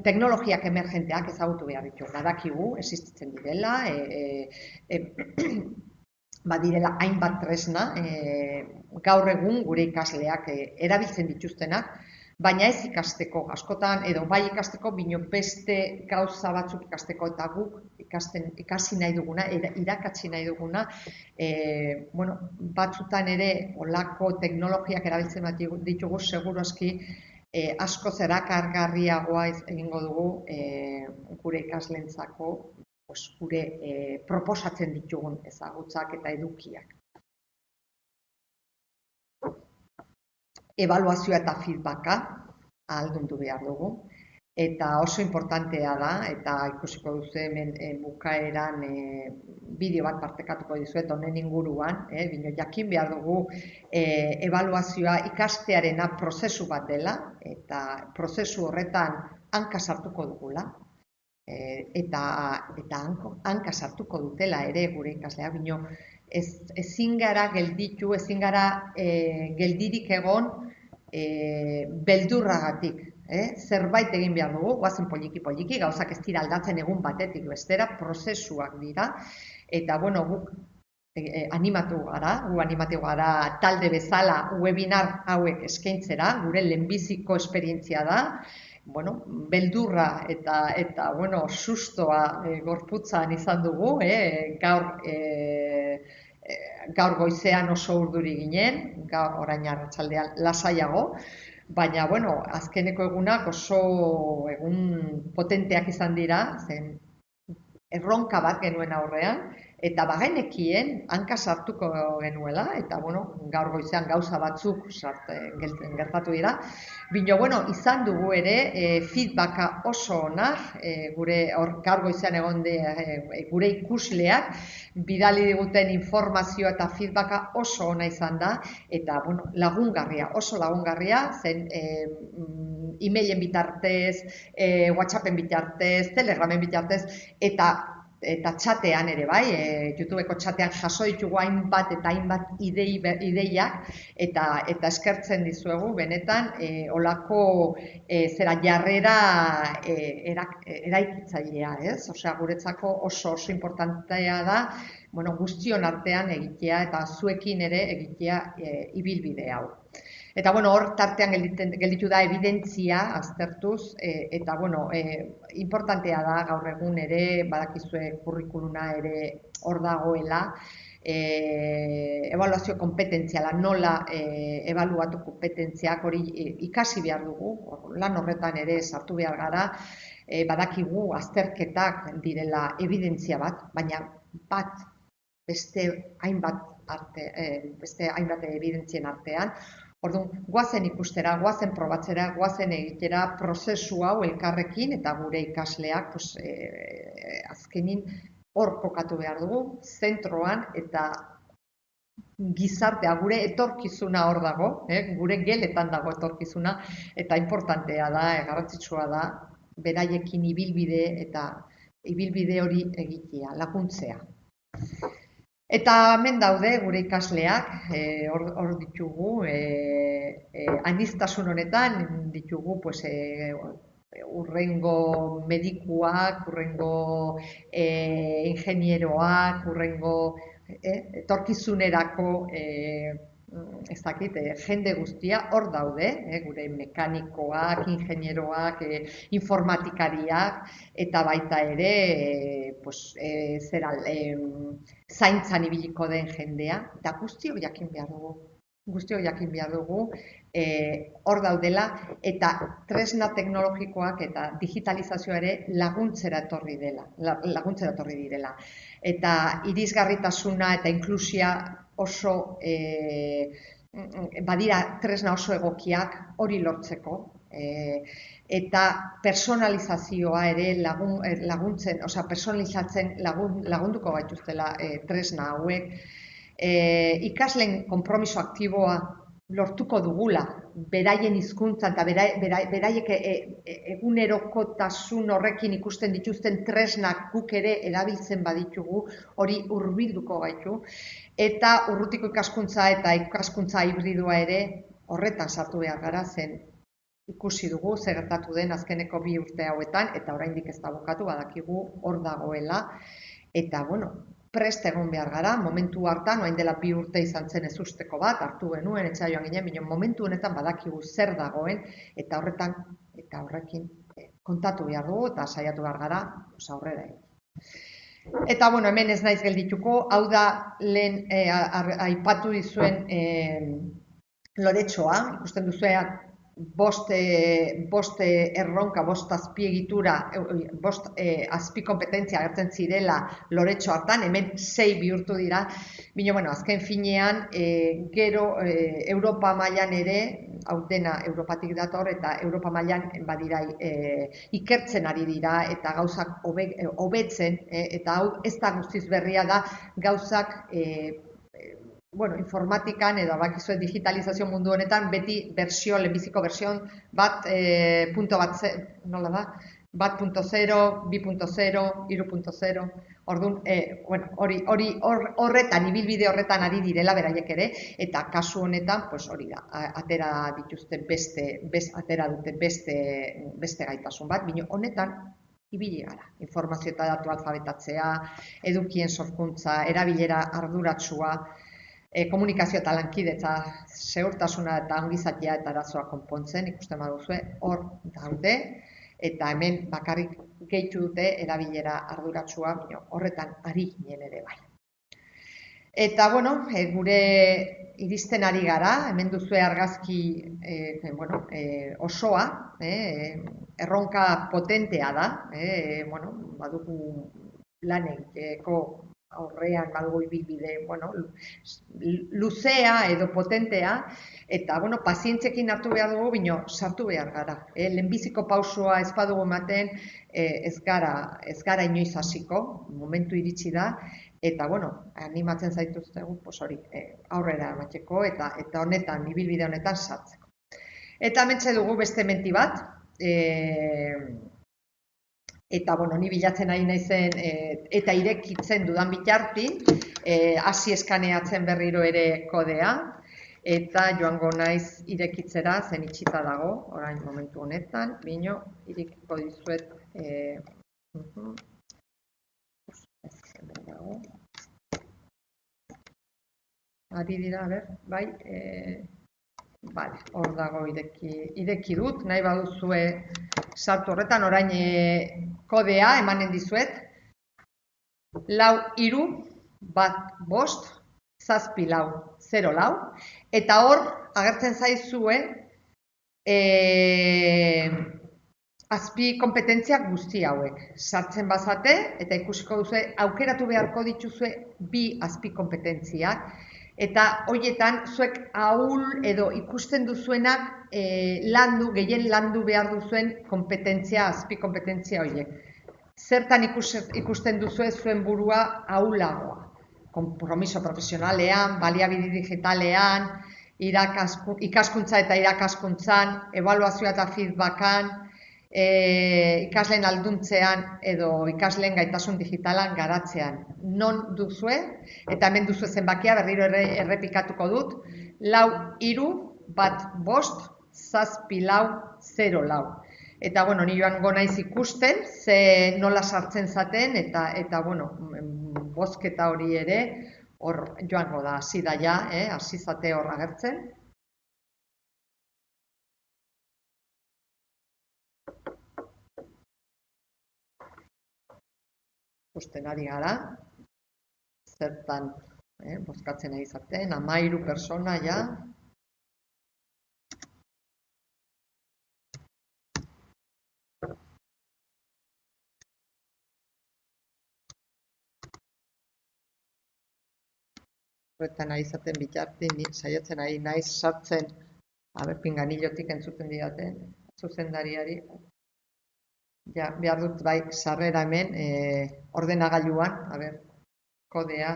teknologiak emergenteak ezagutu behar ditugu. Badakigu, existitzen direla, badirela hainbat tresna, gaur egun gure ikasleak erabiltzen dituztenak, baina ez ikasteko askotan, edo bai ikasteko, bino beste gauza batzuk ikasteko, eta guk ikasi nahi duguna, irakatsi nahi duguna, bueno, batzutan ere olako teknologiak erabiltzen ditugu, seguru aski asko erakargarriagoa egingo dugu gure ikasleentzako, gure proposatzen ditugun ezagutzak eta edukiak. Ebaluazioa eta feedbacka ahaldundu behar dugu. Eta oso importantea da, eta ikusiko duzu hemen bukaeran bideo bat partekatuko dizuet honen inguruan, bino jakin behar dugu ebaluazioa ikastearena prozesu bat dela, eta prozesu horretan hanka sartuko dugula, eta hanka sartuko dutela ere gure ikasleak, bino ezin gara gelditu, ezin gara geldirik egon beldurragatik. Zerbait egin behar dugu, guazen poliki-poliki, gauzak ez dira aldatzen egun batetik bestera, prozesuak dira, eta bueno, guk animatu gara talde bezala webinar hauek eskaintzera, gure lehenbiziko esperientzia da, bueno, beldurra eta bueno, sustoa gorputzan izan dugu, gaur goizean oso urduri ginen, orain arratsaldean lasaiago, baina, bueno, azkeneko egunak oso egun potenteak izan dira, zen erronka bat genuen aurrean, eta bagenekien hanka sartuko genuela, eta, bueno, gaur goizean gauza batzuk gertatu dira. Bino, bueno, izan dugu ere feedbacka oso ona, gaur goizean egon gure ikusleak, bidali diguten informazioa eta feedbacka oso ona izan da, eta, bueno, oso lagungarria, zen e-mailen bitartez, WhatsAppen bitartez, Telegramen bitartez, eta txatean ere bai, YouTubeko txatean jaso ditugu hainbat eta hainbat ideiak, eta eskertzen dizuegu, benetan, olako jarrera eraikitzailea, ez? Osea, guretzako oso importantea da, bueno, guztion artean egitea eta zuekin ere egitea ibilbide hau. Eta, bueno, hor tartean gelditu da evidentzia aztertuz, eta, bueno, importantea da gaur egun ere, badakizue kurrikuluna ere hor dagoela, ebaluazio kompetentziala, nola ebaluatu kompetentziak hori ikasi behar dugu, lan horretan ere sartu behar gara, badakigu azterketak direla evidentzia bat, baina bat beste hainbat evidentzien artean. Orduan, goazen ikustera, goazen probatzera, goazen egitera prozesu hau elkarrekin eta gure ikasleak azkenin hor kokatu behar dugu, zentroan eta gizartea, gure etorkizuna hor dago, gure geletan dago etorkizuna, eta importantea da, garrantzitsua da, beraiekin ibilbide hori egitea, laguntzea. Eta hemen daude gure ikasleak, hor ditugu, aniztasun honetan ditugu urrengo medikuak, urrengo ingenieroak, urrengo etorkizunerako jende guztia hor daude, gure mekanikoak, ingenieroak, informatikariak, eta baita ere zaintzan ibiliko den jendea, eta guztiok jakin behar dugu, hor daudela, eta tresna teknologikoak eta digitalizazioa ere laguntzera etorri direla. Eta irisgarritasuna eta inklusia badira tresna oso egokiak hori lortzeko, Eta personalizazioa ere laguntzen, osea, personalizatzen lagunduko gaituztela tresna hauek. Ikasleen konpromiso aktiboa lortuko dugula, beraien hizkuntza eta beraiek egunerokotasun horrekin ikusten dituzten tresnak guk ere erabiltzen baditugu, hori hurbilduko gaitu, eta urrutiko ikaskuntza eta ikaskuntza hibridoa ere horretan sartu behar gara, zen ikusi dugu zer gertatu den azkeneko 2 urte hauetan, eta oraindik ez da bukatu, badakigu hor dagoela, eta bueno, prest egon behar gara, momentu hartan, orain dela 2 urte izan zen ezusteko bat, hartu genuen, etxea joan ginen, baina momentu honetan badakigu zer dagoen, eta horrekin kontatu behar dugu, eta saiatu behar gara, aurrera egin. Eta, bueno, hemen ez naiz geldituko, hau da lehen aipatu dizuen loretxoa, ikusten duzuean, 5 erronka, 5 azpiegitura, 5 azpikompetentzia agertzen zirela loretxo hartan, hemen 6 bihurtu dira, baina, bueno, azken finean, gero Europa mailan ere, hau dena Europatik dator, eta Europa mailan badira ikertzen ari dira, eta gauzak hobetzen, eta hau ez da guztiz berria da, gauzak informatikan edo bakizue digitalizazio mundu honetan beti lehenbiziko bersion bat, nola da? 1.0, 2.0, 3.0, orduan, horretan, ibilbide horretan ari direla beraiek ere, eta kasu honetan, hori da, atera dituzte beste gaitasun bat, baina honetan, ibili gara, informazio eta datu alfabetatzea, edukien sorkuntza, erabilera arduratsua, komunikazio eta lankidetza, segurtasuna eta ongizatea eta arazoa konpontzen, ikusten baduzue, hor daude, eta hemen bakarrik gehitu dute erabilera arduratsua, horretan ari ginen ere bai. Eta, bueno, gure iristen ari gara, hemen duzue argazki osoa, erronka potentea da, badugu lan egiteko aurrean badugu ibilbide, luzea edo potentea, eta, pazientzekin hartu behar dugu, bino sartu behar gara. Lehenbiziko pausua ez badugu ematen, ez gara inoiz hasiko, momentu iritsi da, eta, animatzen zaituztegu, hori, aurrera emateko, eta honetan, ibilbide honetan sartzeko. Eta hementxe dugu beste menti bat, eta, ni bilatzen ari naizen eta irekitzen dudan bitarti, hasi eskaneatzen berriro ere kodea, eta joango naiz irekitzera, zen itxita dago, orain momentu honetan, bino, irekiko dizuet, ari dira, bai, hor dago ireki dut, nahi baduzue sartu horretan, orain kodea emanen dizuet, 4-3-1-5-0-4, eta hor agertzen zaizue azpi kompetentziak guzti hauek. Sartzen bazate, eta ikusiko duzue, aukeratu beharko dituzue 2 azpi kompetentziak, eta horietan zuek ahul edo ikusten duzuenak gehien landu behar duzuen kompetentzia, azpi kompetentzia horiek. Zertan ikusten duzue zuen burua ahulagoa. Konpromiso profesionalean, baliabide digitalean, ikaskuntza eta irakaskuntzan, ebaluazioa eta feedbackan, ikasleen alduntzean edo ikasleen gaitasun digitalan garatzean. Non duzue, eta hemen duzue zenbakia, berriro errepikatuko dut, 4-3-1-5-0-4. Eta, ni joango naiz ikusten, nola sartzen zaten, eta, bozketa hori ere, hor joango da, hasi da ja, hasi zate hor agertzen. Ikusten ari gara, zertan bozkatzen ari zaten, 13 persona ja. Horretan ari zaten bitarti, saiatzen ari naiz sartzen, pinganilotik entzuten didaten, zuzendariari. Ja, behar dut bai sarrera hemen ordenagailuan, a ber, kodea.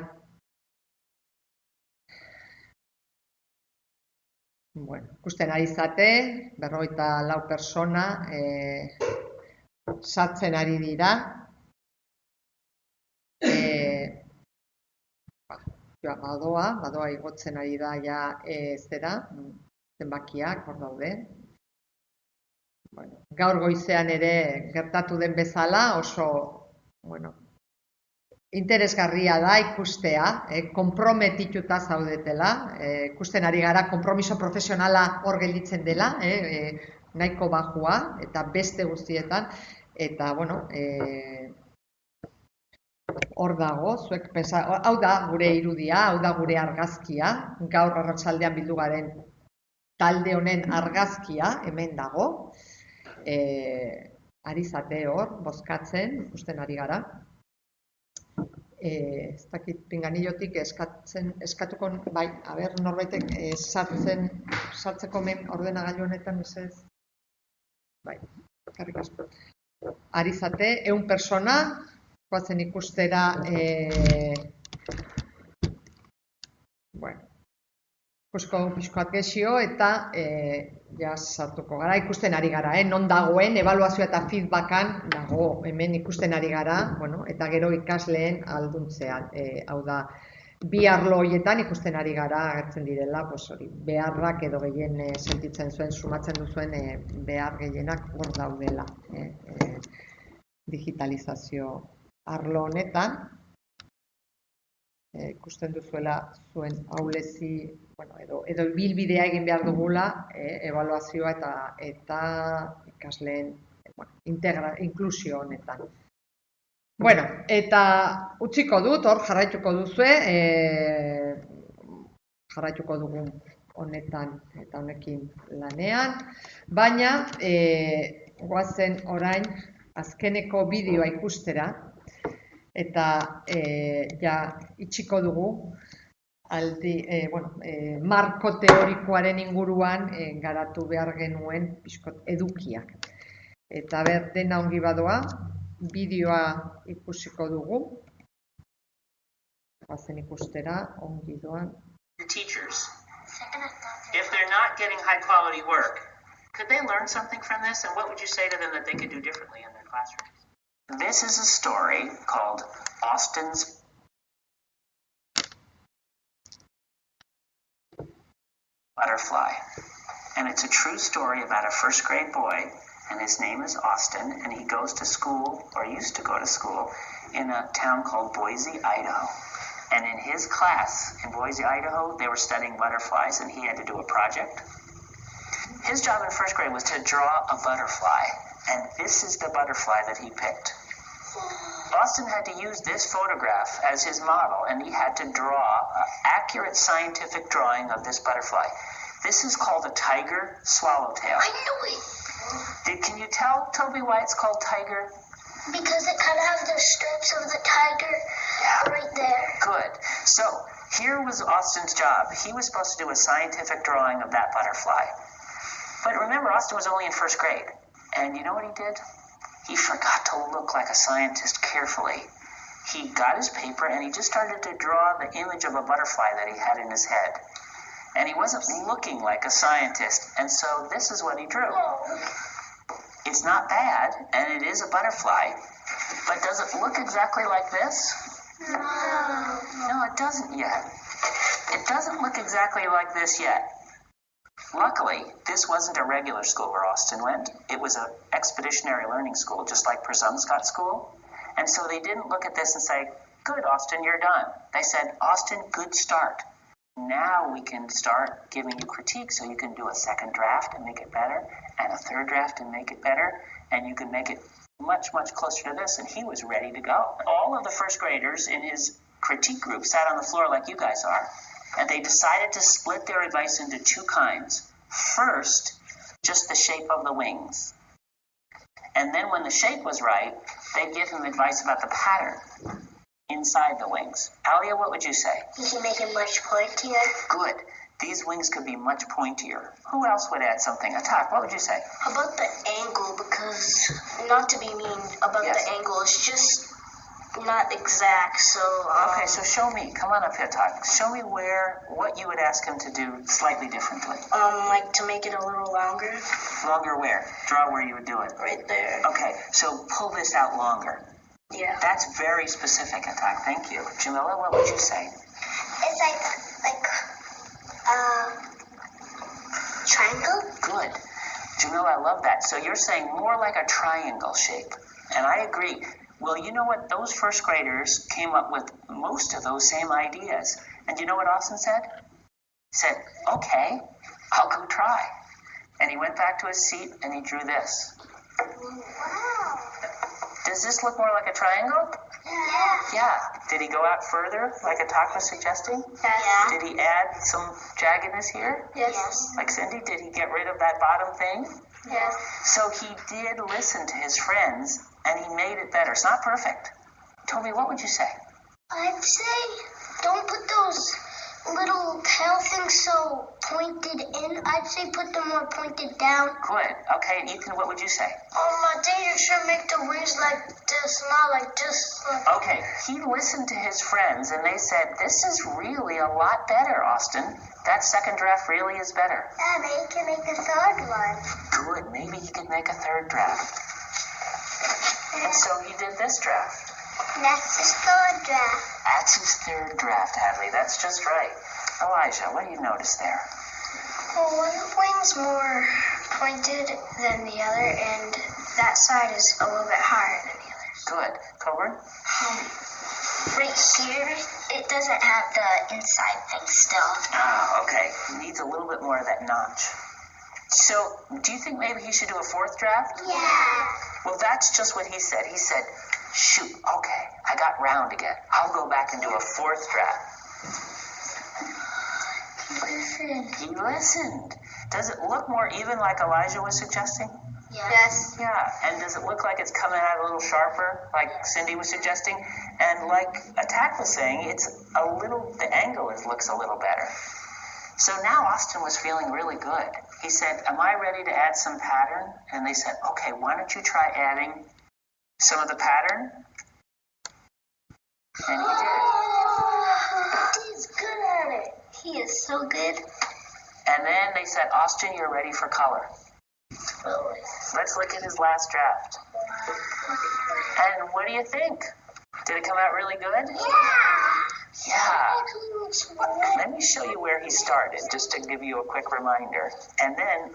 Bueno, ikusten ari zate, 44 persona sartzen ari dira. Badoa igotzen ari da ja zera, zenbakiak hor daude. Bueno, gaur goizean ere gertatu den bezala oso, bueno, interesgarria da ikustea, konprometituta zaudetela, ikusten ari gara konpromiso profesionala hor gelditzen dela, nahiko bajua eta beste guztietan, eta bueno, hor dago, zuek hau da gure irudia, hau da gure argazkia, gaur arratsaldean bildu garen talde honen argazkia hemen dago, ari zate hor, bozkatzen, ikusten ari gara. Ez dakit pinganillotik eskatuko, bai, aber norbaitek sartzeko hemen ordenagailu honetan, ez? Bai, eskerrik asko. Ari zate, 100 persona, goazen ikustera, bueno, ikusko pixkoat gezio eta ja sartuko gara, ikusten ari gara, non dagoen, ebaluazioa eta feedbackan dago, hemen ikusten ari gara, bueno, eta gero ikasleen alduntzean, hau da, bi arlo horietan ikusten ari gara agertzen direla, beharrak edo gehien sentitzen zuen, sumatzen duzuen behar gehienak hor daudela, digitalizazio arlo honetan, ikusten duzuela zuen ahulezi, bueno, edo ibilbidea egin behar dugula, ebaluazioa eta ikasleen inklusio honetan. Bueno, eta utziko dut, hor jarraituko duzue, jarraituko dugu honetan eta honekin lanean, baina goazen orain azkeneko bideoa ikustera, eta ja itxiko dugu marko teorikoaren inguruan garatu behar genuen edukiak. Eta dena ongi badoa, bideoa ikusiko dugu. Bazen ikustera, ongi doan. Teachers, if they're not getting high quality work, could they learn something from this? And what would you say to them that they could do differently in their classrooms? This is a story called Austin's Butterfly. And it's a true story about a first grade boy, and his name is Austin, and he goes to school, or used to go to school, in a town called Boise, Idaho. And in his class in Boise, Idaho, they were studying butterflies, and he had to do a project. His job in first grade was to draw a butterfly, and this is the butterfly that he picked. Austin had to use this photograph as his model, and he had to draw an accurate scientific drawing of this butterfly. This is called a tiger swallowtail. I knew it! Can you tell, Toby, why it's called tiger? Because it kind of has the stripes of the tiger right there. Good. So, here was Austin's job. He was supposed to do a scientific drawing of that butterfly. But remember, Austin was only in first grade. And you know what he did? He forgot to look like a scientist carefully. He got his paper and he just started to draw the image of a butterfly that he had in his head. And he wasn't looking like a scientist. And so this is what he drew. It's not bad, and it is a butterfly. But does it look exactly like this? No. No, it doesn't yet. It doesn't look exactly like this yet. Luckily, this wasn't a regular school where Austin went. It was an expeditionary learning school, just like Przemysl School. And so they didn't look at this and say, good, Austin, you're done. They said, Austin, good start. Now we can start giving you critique so you can do a second draft and make it better, and a third draft and make it better, and you can make it much, much closer to this. And he was ready to go. All of the first graders in his critique group sat on the floor like you guys are, and they decided to split their advice into two kinds. First, just the shape of the wings. And then when the shape was right, they'd give him advice about the pattern inside the wings. Alia, what would you say? You can make it much pointier. Good. These wings could be much pointier. Who else would add something? Attack, what would you say? About the angle, because not to be mean about Yes. the angle, it's just not exact. So Okay, so show me. Come on up here, Todd. Show me what you would ask him to do slightly differently. like to make it a little longer, Longer where? Draw where you would do it. right there. Okay, so pull this out longer. Yeah. That's very specific, Attack. Thank you. Jamila, what would you say? It's like triangle. Good. Jamila, I love that. So you're saying more like a triangle shape. And I agree. Well, you know what? Those first graders came up with most of those same ideas. And you know what Austin said? He said, okay, I'll go try. And he went back to his seat and he drew this. Wow. Does this look more like a triangle? Yeah. Yeah. Did he go out further, like Attack was suggesting? Yeah. Did he add some jaggedness here? Yes. Like Cindy, did he get rid of that bottom thing? Yes. So he did listen to his friends, and he made it better. It's not perfect. Toby, what would you say? I'd say don't put those little tail things so pointed in. I'd say put them more pointed down. Good. Okay, and Ethan, what would you say? I think you should make the wings like this, not like this. Okay, he listened to his friends, and they said, this is really a lot better, Austin. That second draft really is better. Yeah, maybe you can make a third one. Good. Maybe he could make a third draft. And so he did this draft. That's his third draft. That's his third draft, Hadley. That's just right. Elijah, what do you notice there? Well, one wing's more pointed than the other, and that side is a little bit higher than the others. Good. Coburn? Right here, it doesn't have the inside thing still. Ah, okay. He needs a little bit more of that notch. So, do you think maybe he should do a fourth draft? Yeah. Well, that's just what he said. He said, shoot, okay, I got round again. I'll go back and do a fourth draft. Listen. He listened. Does it look more even like Elijah was suggesting? Yes. Yeah. And does it look like it's coming out a little sharper, like Cindy was suggesting? And like Attack was saying, the angle looks a little better. So now Austin was feeling really good. He said, am I ready to add some pattern? And they said, okay, why don't you try adding some of the pattern? And he did. He's good at it. He is so good. And then they said, Austin, you're ready for color. Let's look at his last draft. And what do you think? Did it come out really good? Yeah. Let me show you where he started, just to give you a quick reminder. And then,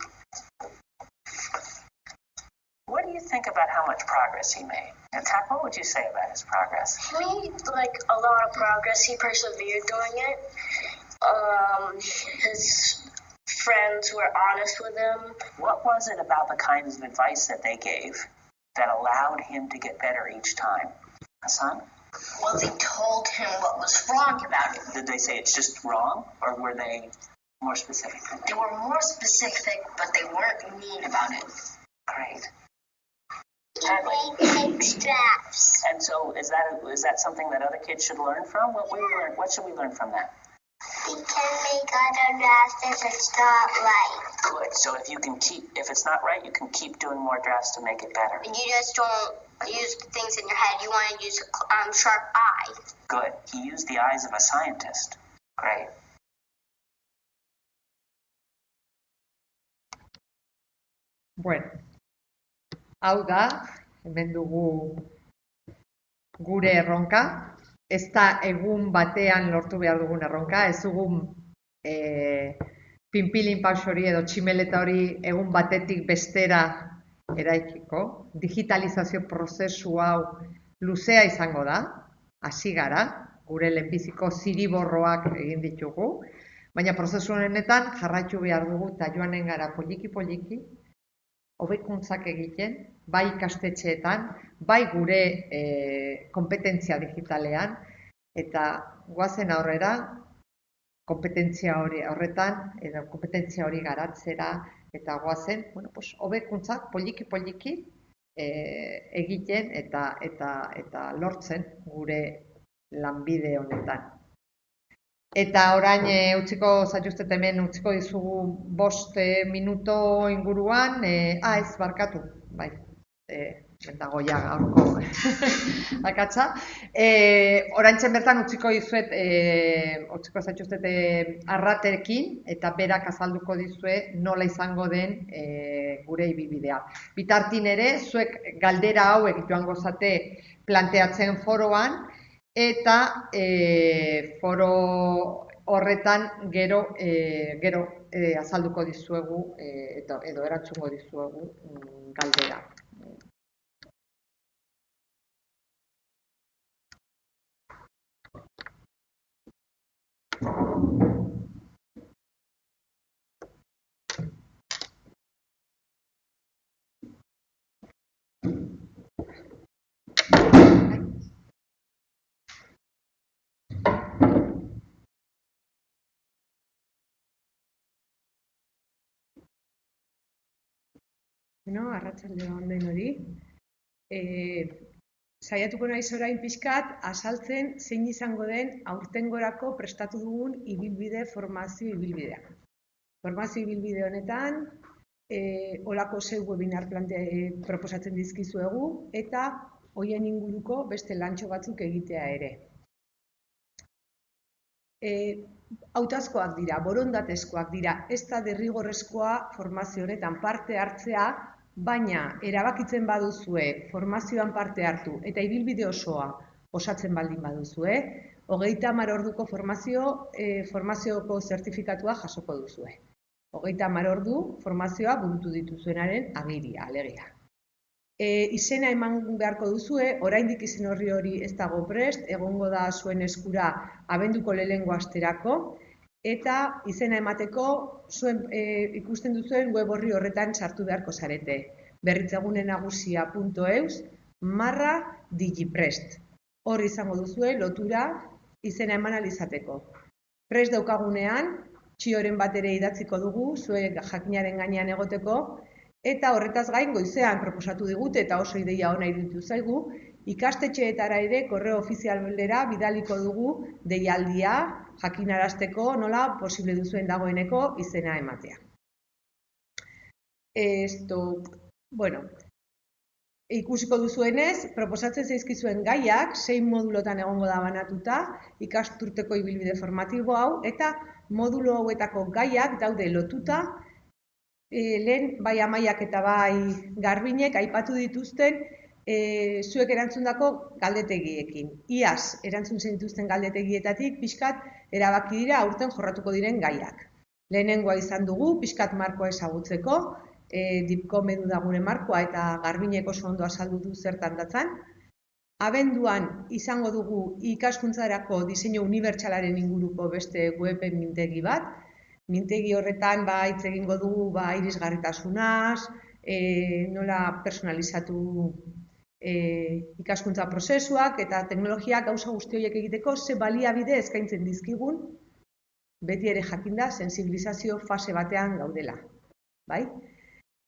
what do you think about how much progress he made? Attack, what would you say about his progress? He made a lot of progress. He persevered doing it. His friends were honest with him. What was it about the kinds of advice that they gave that allowed him to get better each time? Hassan? Well, they told him what was wrong about it. Did they say it's just wrong, or were they more specific? They were more specific, but they weren't mean about it. Great. He made 6 drafts. And so is that something that other kids should learn from? What should we learn from that? He can make other drafts if it's not right. Good. So if it's not right, you can keep doing more drafts to make it better. And you just don't use things in your head. You want to use a sharp eye. Good. He used the eyes of a scientist. Great. Bueno, hau da, hemen dugu gure erronka. Ez da egun batean lortu behar dugun erronka, ez dugun pinpilin paus hori edo tximeleta hori egun batetik bestera eraikiko. Digitalizazio prozesu hau luzea izango da, hasi gara, gure lehenbiziko ziriborroak egin ditugu, baina prozesu honetan jarraitu behar dugu eta joanen gara poliki-poliki, hobekuntzak egiten, bai ikastetxeetan, bai gure kompetentzia digitalean, eta goazen aurrera, kompetentzia hori horretan, edo kompetentzia hori garatzera, eta goazen, hobekuntzak poliki-poliki egiten eta lortzen gure lanbide honetan. Eta orain utziko zaituztet hemen utziko dizugu 5 minuto inguruan, ez barkatu, bai, dago ja gaurko akatsa. Oraintzen bertan utziko dizuet, utziko zaituztet Arratekin, eta berak azalduko dizue nola izango den gure ibilbidea. Bitartin ere, zuek galdera hauek joango zate planteatzen foroan, eta foro horretan gero azalduko dizuegu edo erantzungo dizuegu galdera. Arratsalde on denoi. Saiatuko naiz orain pixkat azaltzen zein izango den aurtengorako prestatu dugun formazio ibilbidea. Formazio ibilbide honetan, holako zeu webinar proposatzen dizkizuegu eta hoien inguruko beste lantxo batzuk egitea ere. Hautazkoak dira, borondatezkoak dira, ez da derrigorrezkoa formazio honetan parte hartzea, baina erabakitzen baduzue formazioan parte hartu eta ibilbide osoa osatzen baldin baduzue, 30 orduko formazioko zertifikatua jasoko duzue. 30 ordu formazioa burutu dituzuenaren agiria, alegia. Izena eman beharko duzue, oraindik izen hori ez dago prest, egongo da zuen eskura abenduko lehenengo asterako, eta izena emateko zuen ikusten duzuen web orri horretan sartu beharko zarete. berritzegunenagusia.eus/digiprest. Hor izango duzue lotura izena eman alizateko. Prest daukagunean, txioren bat ere idatziko dugu, zuek jakinaren gainean egoteko, eta horretaz gain goizean proposatu digute eta oso ideia ona iruditu zaigu, ikastetxeetara ere korreo ofizialera bidaliko dugu deialdia jakinarazteko nola posible duzuen dagoeneko izena ematea. Ikusiko duzuenez, proposatzen zaizkizuen gaiak, 6 modulotan egongo da banatuta, ikasturteko ibilbide formatibo hau, eta modulo hauetako gaiak daude lotuta, lehen bai Amaiak eta bai Garbinek aipatu dituzten zuek erantzundako galdetegiekin. Iaz erantzun dituzten galdetegietatik pixkat erabaki dira aurten jorratuko diren gaiak. Lehenengoa izan dugu, pixkat markoa ezagutzeko, Dipcom edu da gure markoa eta Garbinek oso ondo azaldu du zertan datzan. Abenduan izango dugu ikaskuntzarako diseinu unibertsalaren inguruko beste weben mintegi bat. Mintegi horretan hitz egingo dugu irisgarritasunaz, nola personalizatu ikaskuntza prozesuak eta teknologiak gauza guzti horiek egiteko ze baliabide eskaintzen dizkigun, beti ere jakinda sensibilizazio fase batean gaudela.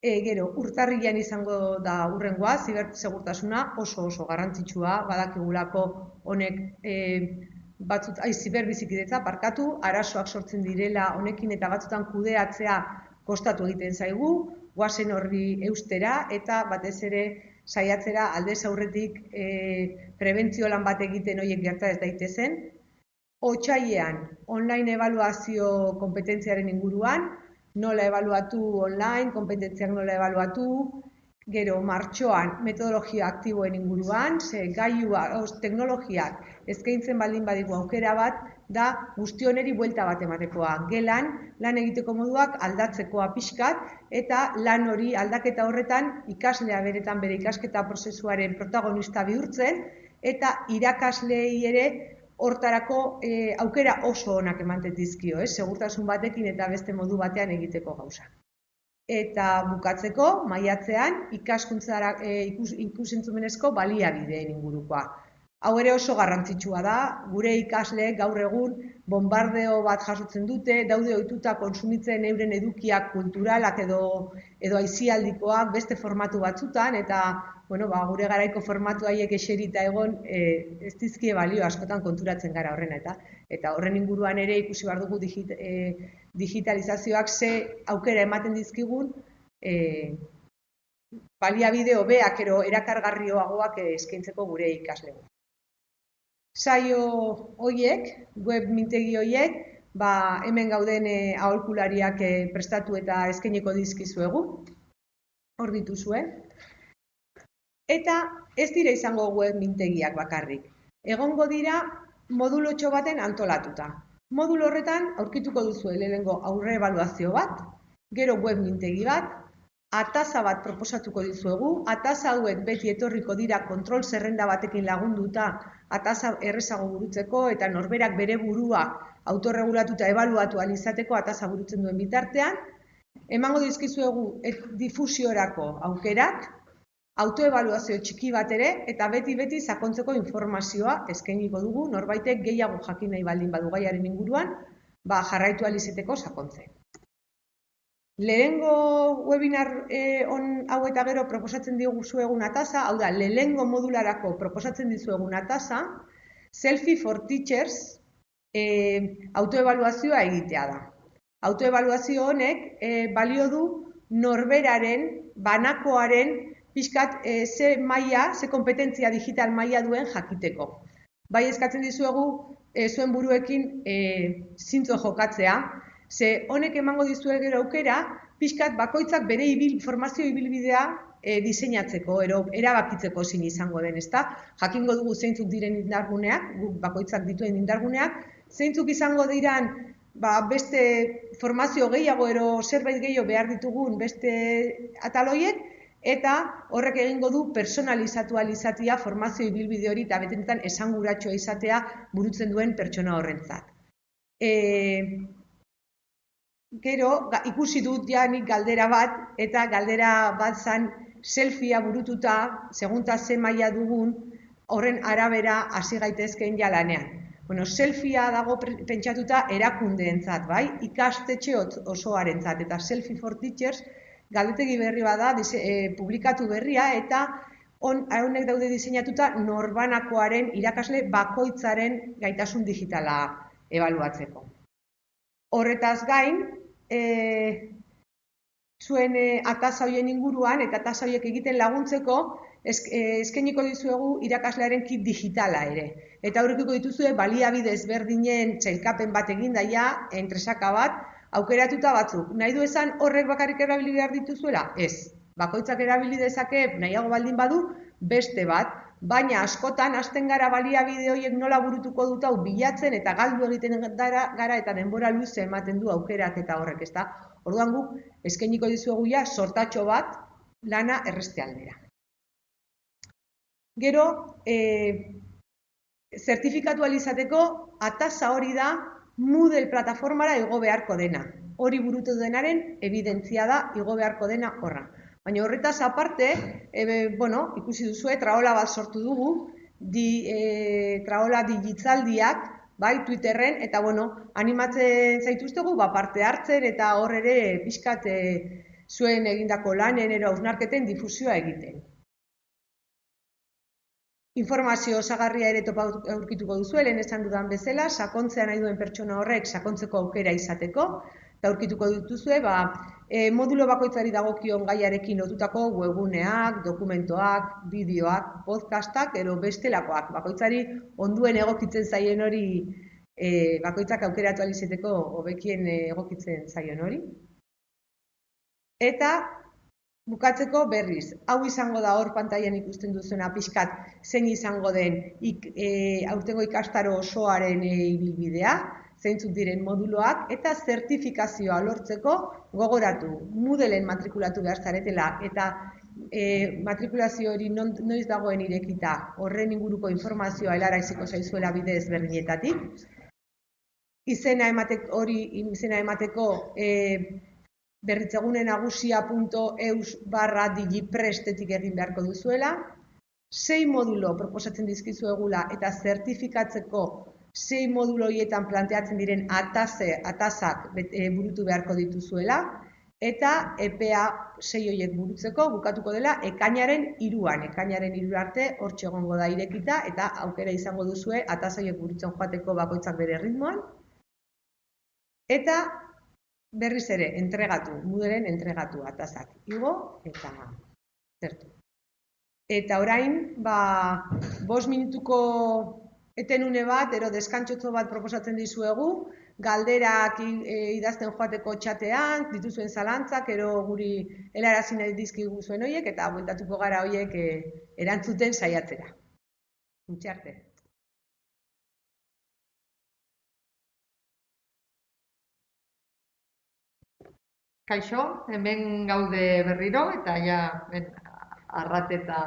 Gero, urtarrilean izango da hurrengoa, zibersegurtasuna oso garrantzitsua, badakigulako honek ziberbizikidetza arazoak sortzen direla honekin eta batzutan kudeatzea kostatu egiten zaigu, goazen horri eustera eta batez ere saiatzera aldez aurretik prebentzio lan bat egiten horiek gerta ez daitezen. Otsailean, online ebaluazio kompetentziaren inguruan, nola ebaluatu online, kompetentziak nola ebaluatu, gero martxoan metodologia aktiboen inguruan, teknologiak eskaintzen baldin badigu aukera bat, da guztioneri buelta bat ematekoa. Gelan, lan egiteko moduak aldatzekoa pixkat, eta lan hori aldaketa horretan ikaslea beretan bere ikasketa prozesuaren protagonista bihurtzen, eta irakasleei ere hortarako aukera oso onak ematen dizkio, segurtasun batekin eta beste modu batean egiteko gauza. Eta bukatzeko, maiatzean, ikus-entzumenezko baliabideen ingurukoa. Hau ere oso garrantzitsua da, gure ikasleek gaur egun bombardeo bat jasotzen dute, daude ohituta kontsumitzen euren edukiak kulturalak edo aisialdikoak beste formatu batzutan, eta gure garaiko formatu haiek eserita egon ez dizkie balio askotan konturatzen gara horrena, eta horren inguruan ere ikusi behar dugu digitalizazioak ze aukera ematen dizkigun baliabide hobeak ero erakargarriagoak eskaintzeko gure ikaslegu. Saio horiek, web mintegi horiek, hemen gauden aholkulariak prestatu eta eskainiko dizkizuegu, hor dituzue. Eta ez dira izango web mintegiak bakarrik. Egongo dira modulotxo baten antolatuta. Modulo horretan aurkituko duzue lehenengo aurre ebaluazio bat, gero web mintegi bat, ataza bat proposatuko dizuegu, ataza hauek beti etorriko dira kontrol zerrenda batekin lagunduta, ataza errezago burutzeko eta norberak bere burua autorregulatuta ebaluatu ahal izateko ataza burutzen duen bitartean, emango dizkizuegu difusiorako aukerak, autoebaluazio txiki bat ere, eta beti sakontzeko informazioa eskainiko dugu, norbaitek gehiago jakin nahi baldin badu gaiaren inguruan, jarraitu ahal izateko sakontzen. Lehenengo webinar hau eta gero proposatzen diguzuegun ataza, hau da, lehenengo modularako proposatzen dizuegun ataza, Selfie for Teachers autoebaluazioa egitea da. Autoebaluazio honek balio du norberaren, banakoaren, pixkat ze maila, ze kompetentzia digital maila duen jakiteko. Bai eskatzen dizuegu zuen buruekin zintzo jokatzea, ze honek emango dizue gero aukera, pixkat bakoitzak bere formazio ibilbidea diseinatzeko, erabakitzeko zin izango den, ezta? Jakingo dugu zeintzuk diren indarguneak, guk bakoitzak dituen indarguneak, zeintzuk izango diran beste formazio gehiago, zerbait gehiago behar ditugun beste ataloiek, eta horrek egingo du personalizatu ahal izatea formazio ibilbide hori eta betenetan esanguratsua izatea burutzen duen pertsona horrentzat. Gero, ikusi dut nik galdera bat, eta galdera bat zan selfia burututa, segunta ze maila dugun, horren arabera hasi gaitezkeen jalanean. Selfia dago pentsatuta erakundeentzat, bai? Ikastetxe osoarentzat, eta Selfie for Teachers galdetegi berri bada, publikatu berria, eta honek daude diseinatuta norbanakoaren irakasle bakoitzaren gaitasun digitala ebaluatzeko. Horretaz gain, zuen ataza horien inguruan eta ataza horiek egiten laguntzeko eskainiko dizuegu irakaslearen kit digitala ere. Eta aurkituko dituzue baliabide ezberdinen txailkapen bat egin daia, entresaka bat, aukeratuta batzuk. Nahi du esan horrek bakarrik erabili behar dituzuela? Ez. Bakoitzak erabili dezake nahiago baldin badu beste bat, baina askotan hasten gara baliabide horiek nola burutuko dut hau bilatzen eta galdu egiten gara eta denbora luze ematen du aukerak eta horrek, ezta? Orduan guk eskainiko dizuegu ja sortatxo bat lana erreste aldera. Gero, zertifikatu ahal izateko ataza hori da Moodle plataformara igo beharko dena. Hori burutu denaren evidentzia da igo beharko dena horra. Baina horretaz aparte, ikusi duzue, traola bat sortu dugu, traola digitzaldiak, bai, Twitterren, eta animatzen zaituztegu, parte hartzen eta hor ere pixkat zuen egindako lanen ero hausnarketen difusioa egiten. Informazio osagarria ere topa aurkituko duzue, lehen esan dudan bezala, sakontzea nahi duen pertsona horrek sakontzeko aukera izateko, eta aurkituko dituzue, modulo bakoitzari dagokion gaiarekin lotutako webuneak, dokumentoak, bideoak, podcastak, ero bestelakoak. Bakoitzari onduen egokitzen zaien hori, bakoitzak aukeratu ahal izateko hobekien egokitzen zaien hori. Eta bukatzeko berriz, hau izango da hor pantailan ikusten duzuena pixkat zein izango den aurtengo ikastaro osoaren ibilbidea, zeintzuk diren moduloak, eta zertifikazioa lortzeko gogoratu Moodleen matrikulatu behar zaretela eta matrikulazio hori noiz dagoen irekita horren inguruko informazioa helaraziko zaizuela bide ezberdinetatik. Izena emateko berritzegune nagusia.eus/digiprestetik egin beharko duzuela, 6 modulo proposatzen dizkizuegula eta zertifikatzeko sei modulo horietan planteatzen diren atazak burutu beharko dituzuela, eta epea 6 horiek burutzeko bukatuko dela ekainaren 3an. Ekainaren 3 arte hortxe egongo da irekita eta aukera izango duzue ataza horiek burutzen joateko bakoitzak bere ritmoan. Eta berriz ere, Moodleren entregatu atazak igo eta zertu. Eta orain, 5 minutuko etenune bat, deskantxotxo bat proposatzen dizuegu, galderak idazten joateko txatean, dituzuen zalantzak, guri helarazi nahi dizkigu zuen horiek, eta bueltatuko gara horiek erantzuten saiatzera. Arte. Kaixo, hemen gaude berriro, eta ja Arrat eta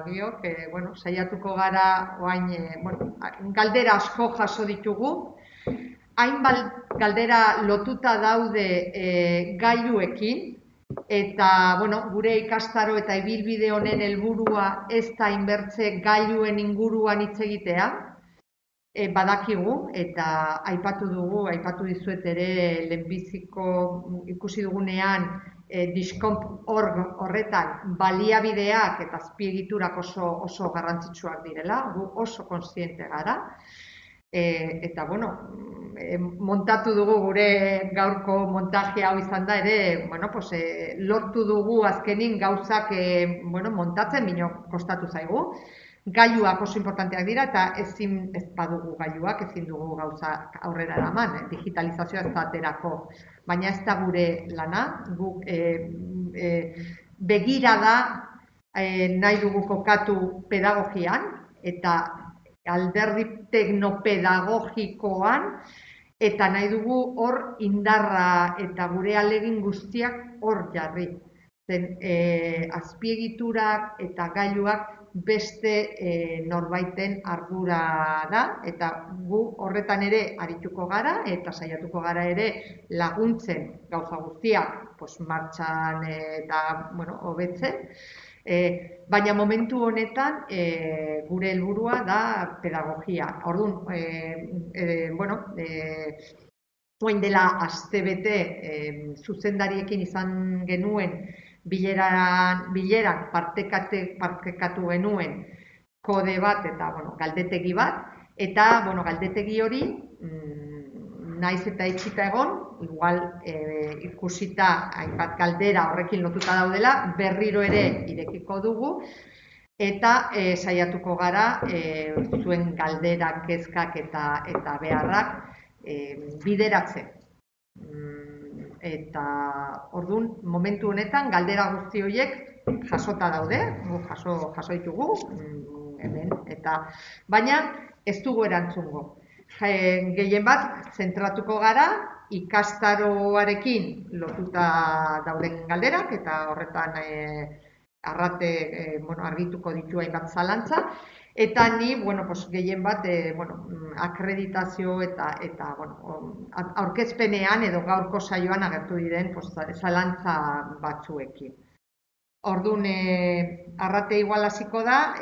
biok, saiatuko gara oain, galdera asko jaso ditugu. Hainbat galdera lotuta daude gailuekin, eta gure ikastaro eta ibilbide honen helburua ez da inbertze gailuen inguruan hitz egitea, badakigu, eta aipatu dizuet ere lehenbiziko ikusi dugunean Discomp.org horretan baliabideak eta azpiegiturak oso garrantzitsuak direla, gu oso kontziente gara. Eta, montatu dugu gure gaurko montaje hau izan da ere, lortu dugu azkenin gauzak montatzen, bino kostatu zaigu. Gailuak oso importanteak dira eta ez badugu gailuak, ezin dugu gauza aurrera eraman, digitalizazioa ez da aterako. Baina ez da gure lana, guk begirada nahi dugu kokatu pedagogian eta alderdi teknopedagogikoan, eta nahi dugu hor indarra eta gure ahalegin guztiak hor jarri. Azpiegiturak eta gailuak beste norbaiten ardura da, eta gu horretan ere arituko gara, eta saiatuko gara ere laguntzen gauza guztiak martxan eta hobetzen. Baina momentu honetan gure helburua da pedagogia. Orduan, orain dela astebete zuzendariekin izan genuen bileran partekatu genuen kode bat eta galdetegi bat, eta galdetegi hori naiz eta itxita egon, igual ikusita hainbat galdera horrekin lotuta daudela, berriro ere irekiko dugu, eta saiatuko gara zuen galderak, kezkak eta beharrak bideratzen. Eta orduan, momentu honetan, galdera guzti horiek jasota daude, jaso ditugu, baina ez dugu erantzungo. Gehien bat, zentratuko gara, ikastaroarekin lotuta dauden galderak, eta horretan argituko ditu hainbat zalantza, eta ni, gehien bat, akreditazio eta aurkezpenean edo gaurko saioan agertu diren zalantza batzuekin. Orduan, Arrate igual hasiko da,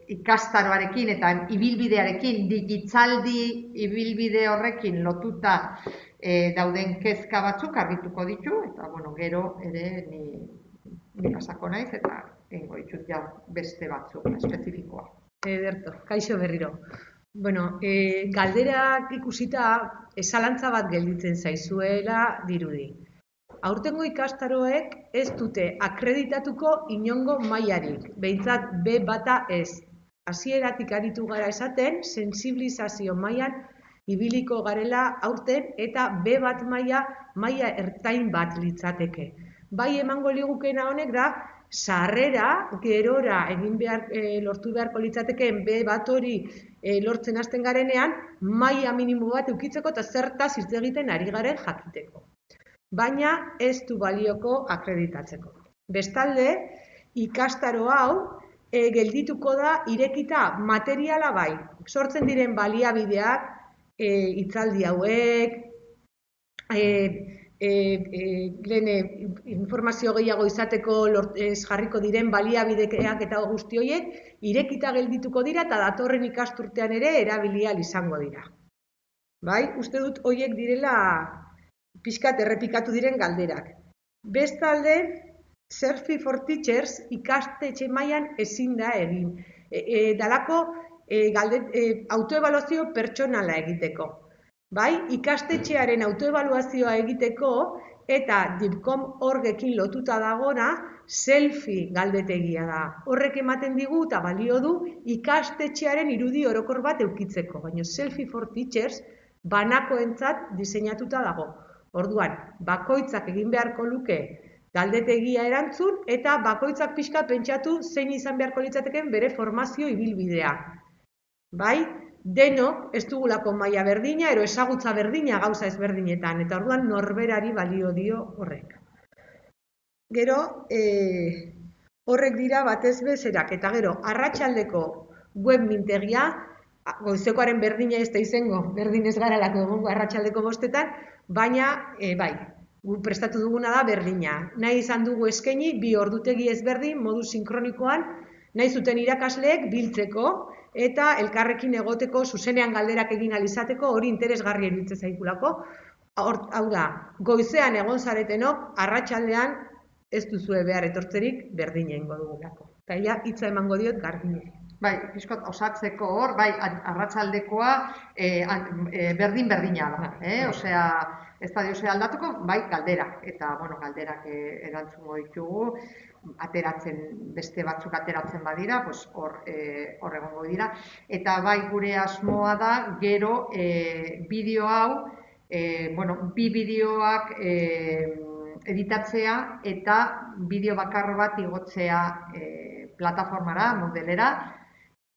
ikastaroarekin eta ibilbidearekin, digitaldi ibilbide horrekin lotuta dauden kezka batzuk argituko ditu, eta gero ere ni pasako naiz eta egingo ditut ja beste batzuk espezifikoa. Ederto, kaixo berriro. Galderak ikusita zalantza bat gelditzen zaizuela dirudi. Aurtengo ikastaroek ez dute akreditatuko inongo mailarik, behintzat B bata ez. Hasieratik aritu gara esaten, sensibilizazio mailan ibiliko garela aurten eta B bat maila ertain bat litzateke. Bai emango ligukena honek da, sarrera, gerora lortu beharko litzatekeen B bat hori lortzen hasten garenean, maila minimo bat eukitzeko eta zertaz hitz egiten ari garen jakiteko. Baina ez du balioko akreditatzeko. Bestalde, ikastaro hau geldituko da irekita materiala bai. Sortzen diren baliabideak, hitzaldi hauek, lehen informazio gehiago izateko jarriko diren baliabideak eta guzti horiek irekita geldituko dira eta datorren ikasturtean ere erabili ahal izango dira. Bai, uste dut horiek direla pixkat errepikatu diren galderak. Bestalde, Selfie for Teachers ikastetxe mailan ezin da egin. Dalako autoebaluazio pertsonala egiteko. Bai, ikastetxearen autoebaluazioa egiteko eta DIPCOM orgekin lotuta dagona selfie galdetegia da. Horrek ematen digu eta balio du ikastetxearen irudi orokor bat eukitzeko, baina Selfie for Teachers banakoentzat diseinatuta dago. Orduan, bakoitzak egin beharko luke galdetegia erantzun eta bakoitzak pixka pentsatu zein izan beharko litzateken bere formazio ibilbidea. Bai, denok ez dugulako maila berdina, ero ezagutza berdina gauza ezberdinetan, eta orduan norberari balio dio horrek. Gero, horrek dira batez bezerak, eta gero, arratsaldeko web mintegia, goizekoaren berdina ez da izango, berdin ez garalako egongo arratsaldeko 5etan, baina, bai, prestatu duguna da berdina. Nahi izan dugu eskaini, 2 ordutegi ezberdin, modu sinkronikoan, nahi zuten irakasleek biltzeko, eta elkarrekin egoteko, zuzenean galderak egin ahal izateko, hori interesgarri iruditzen zaigulako. Hau da, goizean egon zaretenok, arratsaldean ez duzue behar etortzerik berdina ingo dugulako. Eta ja, hitza emango diot Garbineri. Bai, pixkot osatzeko hor, bai, arratsaldekoa berdin-berdina da. Osea, ez da diose aldatuko, bai, galderak. Eta, bueno, galderak erantzungo ditugu, beste batzuk ateratzen badira, hor egongo dira. Eta bai, gure asmoa da, gero bideo hau, bi bideoak editatzea eta bideo bakar bat igotzea plataformara, modelera,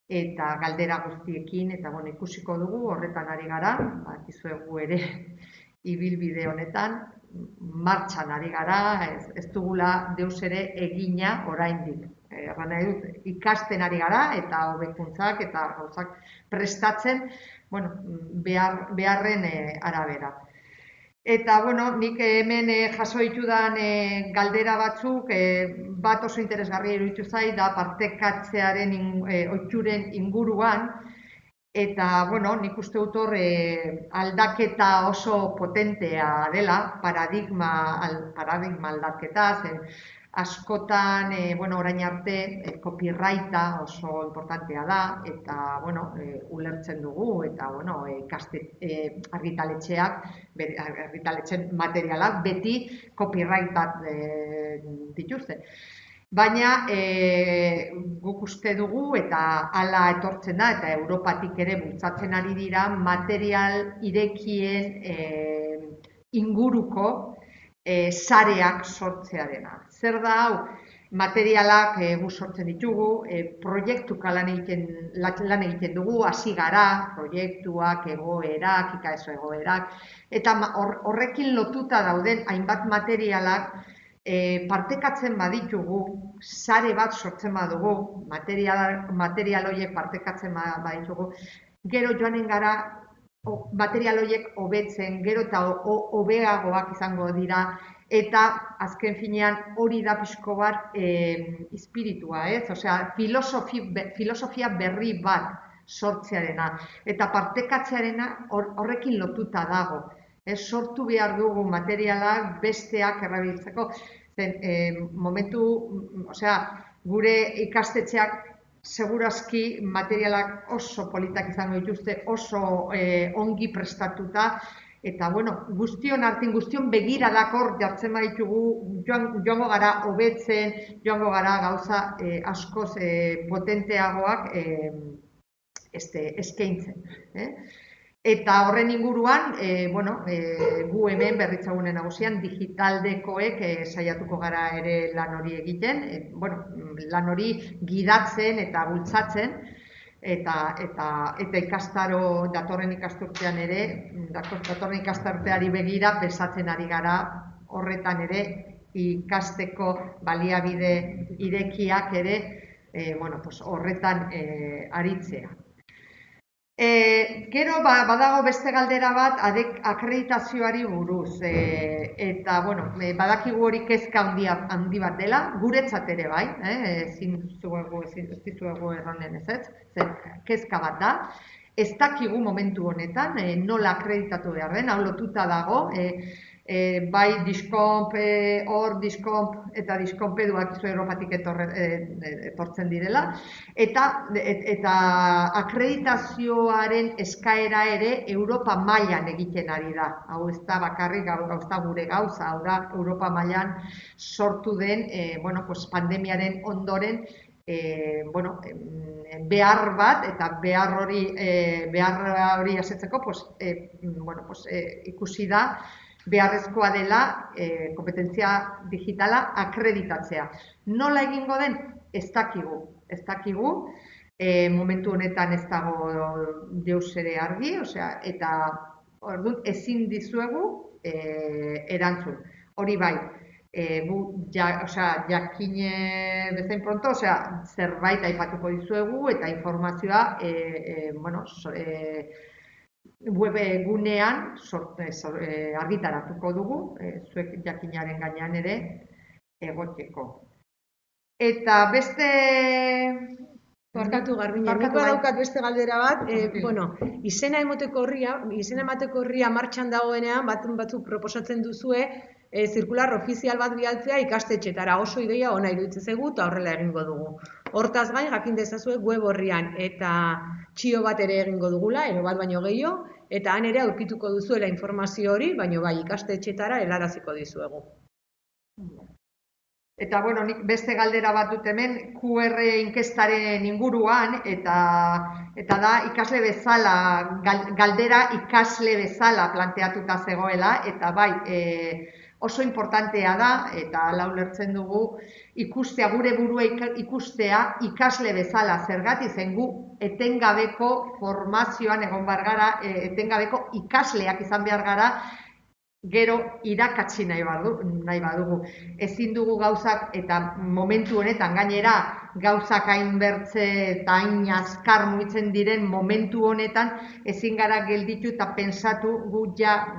eta galdera guztiekin, eta ikusiko dugu, horretan ari gara, izuegu ere ibilbide honetan, martxan ari gara, ez dugula deus ere egina oraindik. Erran nahi dut, ikasten ari gara, eta hobekuntzak eta gauzak prestatzen, beharren arabera. Eta, nik hemen jaso ditudan galdera batzuk, bat oso interesgarria iruditu zait, da partekatzearen ohituren inguruan, eta, nik uste dut hor aldaketa oso potentea dela, paradigma aldaketa, zen askotan, orain arte, copyrighta oso importantea da, eta, ulertzen dugu, eta, argitaletxeen materialak beti copyright bat dituzte. Baina guk uste dugu, eta hala etortzen da, eta Europatik ere bultzatzen ari dira, material irekien inguruko sareak sortzearena. Zer da hau? Materialak gu sortzen ditugu, proiektuka lan egiten dugu, hasi gara, proiektuak, egoerak, ikaso egoerak, eta horrekin lotuta dauden hainbat materialak partekatzen baditugu, sare bat sortzen badugu, material horiek partekatzen baditugu, gero joanen gara material horiek hobetzen, gero eta hobeagoak izango dira, eta azken finean hori da pixko bat espiritua, osea, filosofia berri bat sortzearena, eta partekatzearena horrekin lotuta dago. Sortu behar dugu materialak besteak erabiltzeko, momentu, osea, gure ikastetxeak segurazki materialak oso politak izango dituzte, oso ongi prestatuta, eta, guztion artin, guztion begiradak hor jartzen baditugu, joango gara hobetzen, joango gara gauza askoz potenteagoak eskaintzen. Eta horren inguruan, gu hemen Berritzegune Nagusian digitaldekoek saiatuko gara ere lan hori egiten, lan hori gidatzen eta bultzatzen, eta ikastaro datorren ikasturtean ere, datorren ikasturteari begira pensatzen ari gara horretan ere ikasteko baliabide irekiak ere horretan aritzea. Gero badago beste galdera bat akreditazioari buruz, eta bueno, badakigu hori kezka handi bat dela, guretzat ere bai, ezin dizuegu erranen ez, kezka bat da. Ez dakigu momentu honetan nola akreditatu behar den, hau lotuta dago, bai Diskonp eta Diskonpeduak Europatik etortzen direla, eta akreditazioaren eskaera ere Europa mailan egiten ari da. Hau ez da bakarrik, hau ez da gure gauza, hau da Europa mailan sortu den pandemiaren ondoren behar bat, eta behar hori asetzeko ikusi da beharrezkoa dela kompetentzia digitala akreditatzea. Nola egingo den? Ez dakigu. Momentu honetan ez dago deus ere argi, eta ezin dizuegu erantzun. Hori bai, jakine bezain pronto, zerbait aipatuko dizuegu eta informazioa web gunean argitaratuko dugu, zuek jakinaren gainean ere egoteko. Eta beste... Barkatu Garbine, niko daukat beste galdera bat, izena emateko horria martxan dagoenean, batzuk proposatzen duzue, zirkular ofizial bat bidaltzea ikastetxetara, oso ideia ona iruditzen zaigu eta horrela egingo dugu. Hortaz gain, jakin dezazue web horrian eta txio bat ere egingo dugula, ero bat baino gehiago, eta han ere aurkituko duzuela informazio hori, baino bai ikastetxetara helaraziko dizuegu. Eta, nik beste galdera bat dut hemen, QR inkestaren inguruan, eta da ikasle bezala, galdera ikasle bezala planteatuta zegoela, eta bai, oso importantea da, eta hala ulertzen dugu, ikustea, gure burua ikustea ikasle bezala, zergatik zen gu etengabeko formazioan egon behar gara, etengabeko ikasleak izan behar gara, gero irakatsi nahi badugu. Ezin dugu gauzak, eta momentu honetan gainera gauzak hainbertze eta hain azkar mugitzen diren momentu honetan ezin gara gelditu eta pensatu gu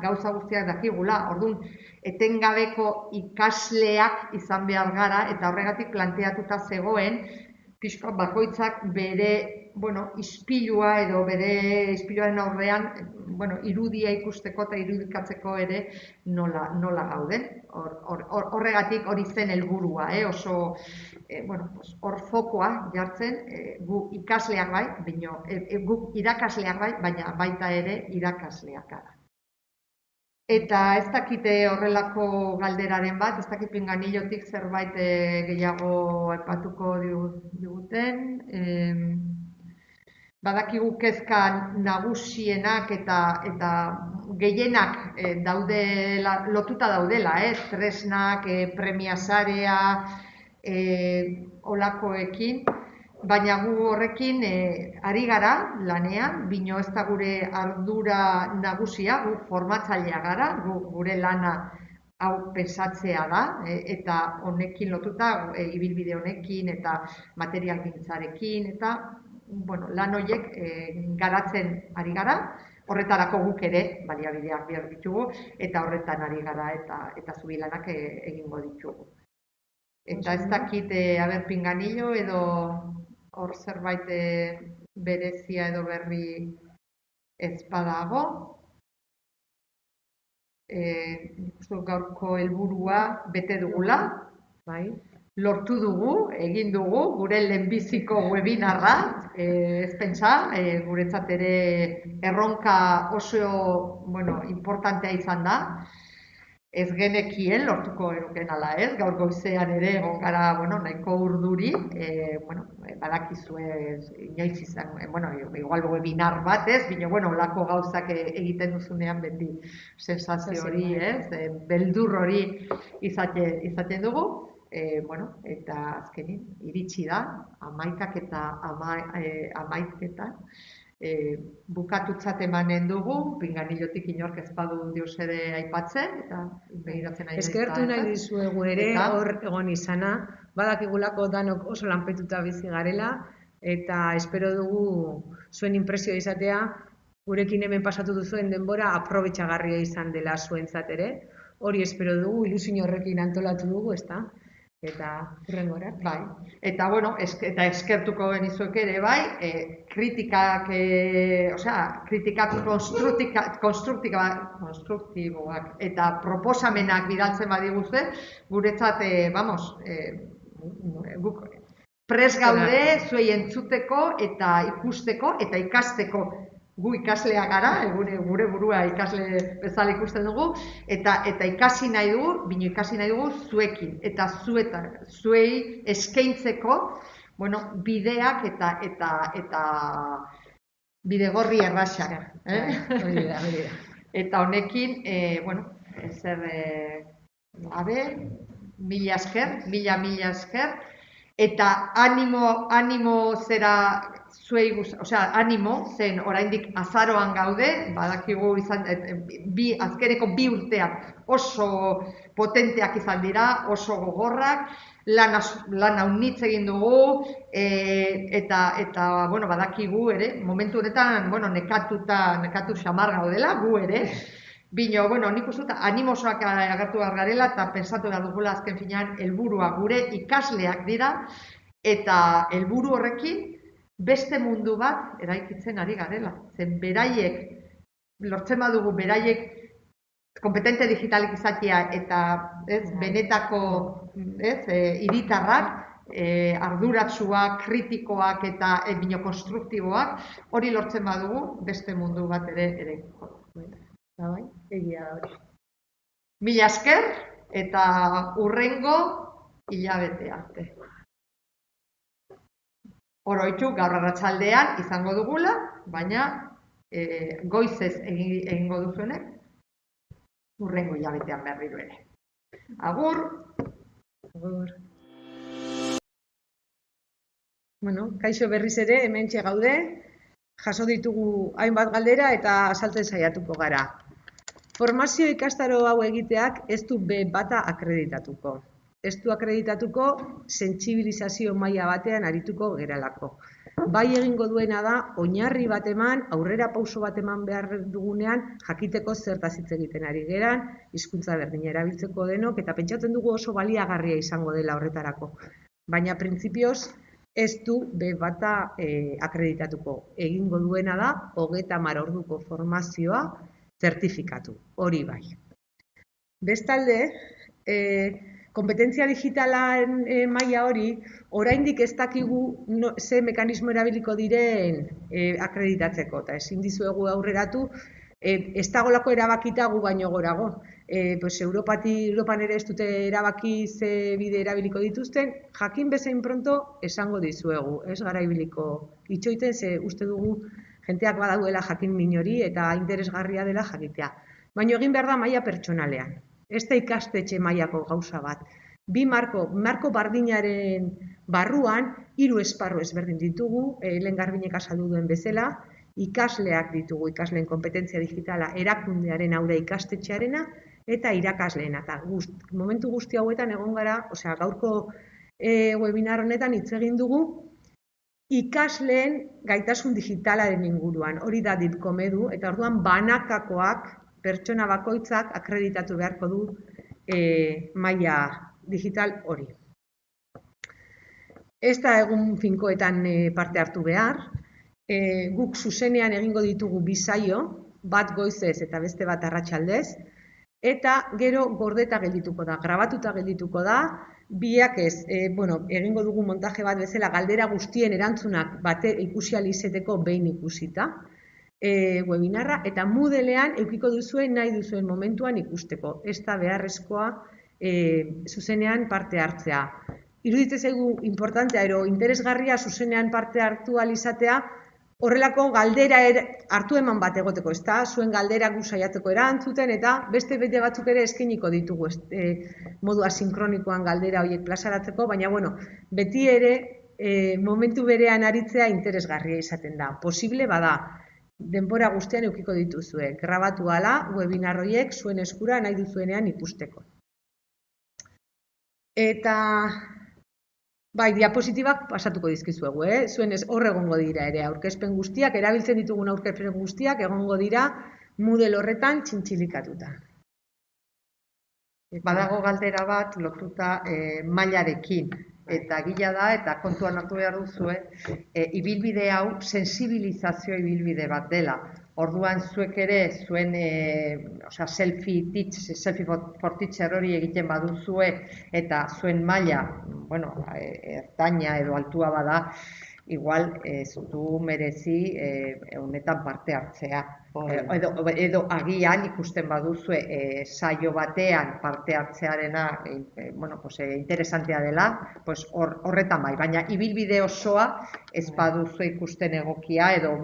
gauza guztiak dakigula. Orduan, etengabeko ikasleak izan behar gara eta horregatik planteatuta zegoen pixko bakoitzak bere ispilua edo bere ispiluaren aurrean irudia ikusteko eta irudikatzeko ere nola gauden. Horregatik hori zen helburua, oso hor fokoa jartzen, gu ikasleak bai, gu irakasleak bai, baina baita ere irakasleak gara. Eta ez dakite horrelako galderaren bat, ez dakit Pinganillotik zerbait gehiago aipatuko diguten. Badakigu kezka nagusienak eta gehienak lotuta daudela, tresnak, premiasarea, olakoekin, baina gu horrekin ari gara lanean, bino ez da gure ardura nagusia, gu formatzailea gara, gure lana hau pensatzea da, eta honekin lotuta, ibilbide honekin eta materialgintzarekin, eta lan horiek garatzen ari gara, horretarako guk ere baliabideak behar ditugu, eta horretan ari gara eta zubilanak egingo ditugu. Eta ez dakit, Pinganillo edo hor zerbait berezia edo berri ez badago. Gaurko helburua bete dugula, lortu dugu, egin dugu, gure lehenbiziko webinarra, ez pentsa, guretzat ere erronka oso importantea izan da. Ez genekien lortuko eruken ala ez, gaur goizean ere egon gara nahiko urduri, badakizue inoiz izan, igual webinar bat ez, bino olako gauzak egiten duzunean beti sensazio hori ez, beldur hori izaten dugu, eta azkenin iritsi da, 11 eta 11 bukatutzat emanen dugu, Pinganillotik inork ez badu deus ere aipatzen, eta begiratzen ari eskertu nahi dizuegu ere hor egon izana, badakigulako danok oso lanpetuta bizi garela, eta espero dugu zuen inpresioa izatea, gurekin hemen pasatu duzuen denbora aprobetxagarria izan dela zuentzat ere. Hori espero dugu, ilusio horrekin antolatu dugu, ezta? Eta hurrengorak. Bai, eta bueno, eta eskertuko genizuek ere bai, kritikak, kritikak konstruktiboak eta proposamenak bidaltzen badiguzte, guretzat, guk prest gaude zuei entzuteko eta ikusteko eta ikasteko. Gu ikasleak gara, gure burua ikasle bezala ikusten dugu, eta ikasi nahi dugu zuekin, eta zuei eskaintzeko, bideak eta bidegorri erraxak. Eta honekin, mila esker, eta animo zera zuei animo, zen oraindik azaroan gaude, badakigu azkeneko 2 urteak oso potenteak izan dira, oso gogorrak, lan haunitz egin dugu, eta badakigu ere, momentu honetan, nekatu xamar gaudela, gu ere, bino, nik uste dut animosoak agertu behar garela, eta pensatu behar dugula azken finean helburua gure ikasleak dira, eta helburu horrekin beste mundu bat eraikitzen ari garela. Zen beraiek, lortzen badugu beraiek kompetente digitalik izatea eta benetako hiritarrak, arduratsuak, kritikoak eta bino konstruktiboak, hori lortzen badugu beste mundu bat ere eraikiko. Egia hori. Mila esker eta hurrengo hilabete arte. Oroitu gaur arratsaldean izango dugula, baina goizez egingo duzuenek, hurrengo hilabetean berriro ere. Agur! Agur! Kaixo berriz ere, hementxe gaude, jaso ditugu hainbat galdera eta azaltzen saiatuko gara. Formazio ikastaro hau egiteak ez du B1 akreditatuko. Ez du akreditatuko sentsibilizazio maila batean arituko geralako. Bai egingo duena da, oinarri bat eman, aurrera pauso bat eman behar dugunean, jakiteko zertaz hitz egiten ari geran, hizkuntza berdina erabiltzeko denok, eta pentsatzen dugu oso baliagarria izango dela horretarako. Baina printzipioz ez du B1 akreditatuko. Egingo duena da, 30 orduko formazioa zertifikatu, hori bai. Bestalde, kompetentzia digitalen maila hori, oraindik ez dakigu ze mekanismo erabiliko diren akreditatzeko, eta ezin dizuegu aurreratu, ez dagolako erabakita gu baino gorago. Europan ere ez dute erabaki ze bide erabiliko dituzten, jakin bezain pronto esango dizuegu, ez gara ibiliko itxoiten, ze uste dugu jenteak badauela jakin min hori eta interesgarria dela jakitea. Baina egin behar da maila pertsonalean. Ez da ikastetxe mailako gauza bat. Bi marko bardinaren barruan, 3 esparru ezberdin ditugu, lehen Garbinek azaldu duen bezala, ikasleak ditugu, ikasleen kompetentzia digitala erakundearen hau da ikastetxearena, eta irakasleena. Momentu guzti hauetan egon gara, gaurko webinar honetan hitz egin dugu, ikasleen gaitasun digitalaren inguruan, hori da DIPCOM-edu, eta orduan banakakoak, pertsona bakoitzak akreditatu beharko du maila digital hori. Ez da egun finkoetan parte hartu behar, guk zuzenean egingo ditugu 2 saio, bat goizez eta beste bat arratsaldez, eta gero gordeta geldituko da, grabatuta geldituko da, biak ez, egingo dugu montaje bat bezala galdera guztien erantzunak bate ikusi ahal izeteko behin ikusita, webinarra, eta Moodlean edukiko duzuen nahi duzuen momentuan ikusteko. Ez da beharrezkoa zuzenean parte hartzea. Iruditzen zaigu importantea ero interesgarria zuzenean parte hartu ahal izatea, horrelako galdera hartu eman bat egoteko, ez da, zuen galdera gu saiatzeko erantzuten, eta beste bide batzuk ere eskainiko ditugu modu asinkronikoan galdera horiek plazaratzeko, baina beti ere momentu berean aritzea interesgarria izaten da. Posible bada, denbora guztian edukiko dituzue, grabatu ahala webinar horiek zuen eskura nahi duzuenean ikusteko. Eta Bai, diapositibak pasatuko dizkizuegu, zuen ez hor egongo dira ere, aurkezpen guztiak, erabiltzen ditugun aurkezpen guztiak egongo dira Moodle horretan txintxilikatuta. Badago galdera bat lotuta mailarekin, eta gila da, eta kontuan hartu behar duzue, ibilbide hau sensibilizazio ibilbide bat dela. Orduan zuek ere, zuen selfie for teacher hori egiten baduzue, eta zuen maila, ertaina edo altua bada, igual ez du merezi honetan parte hartzea. Edo agian ikusten baduzue saio batean parte hartzearena interesantea dela, horretan bai, baina ibilbide osoa ez baduzue ikusten egokia edo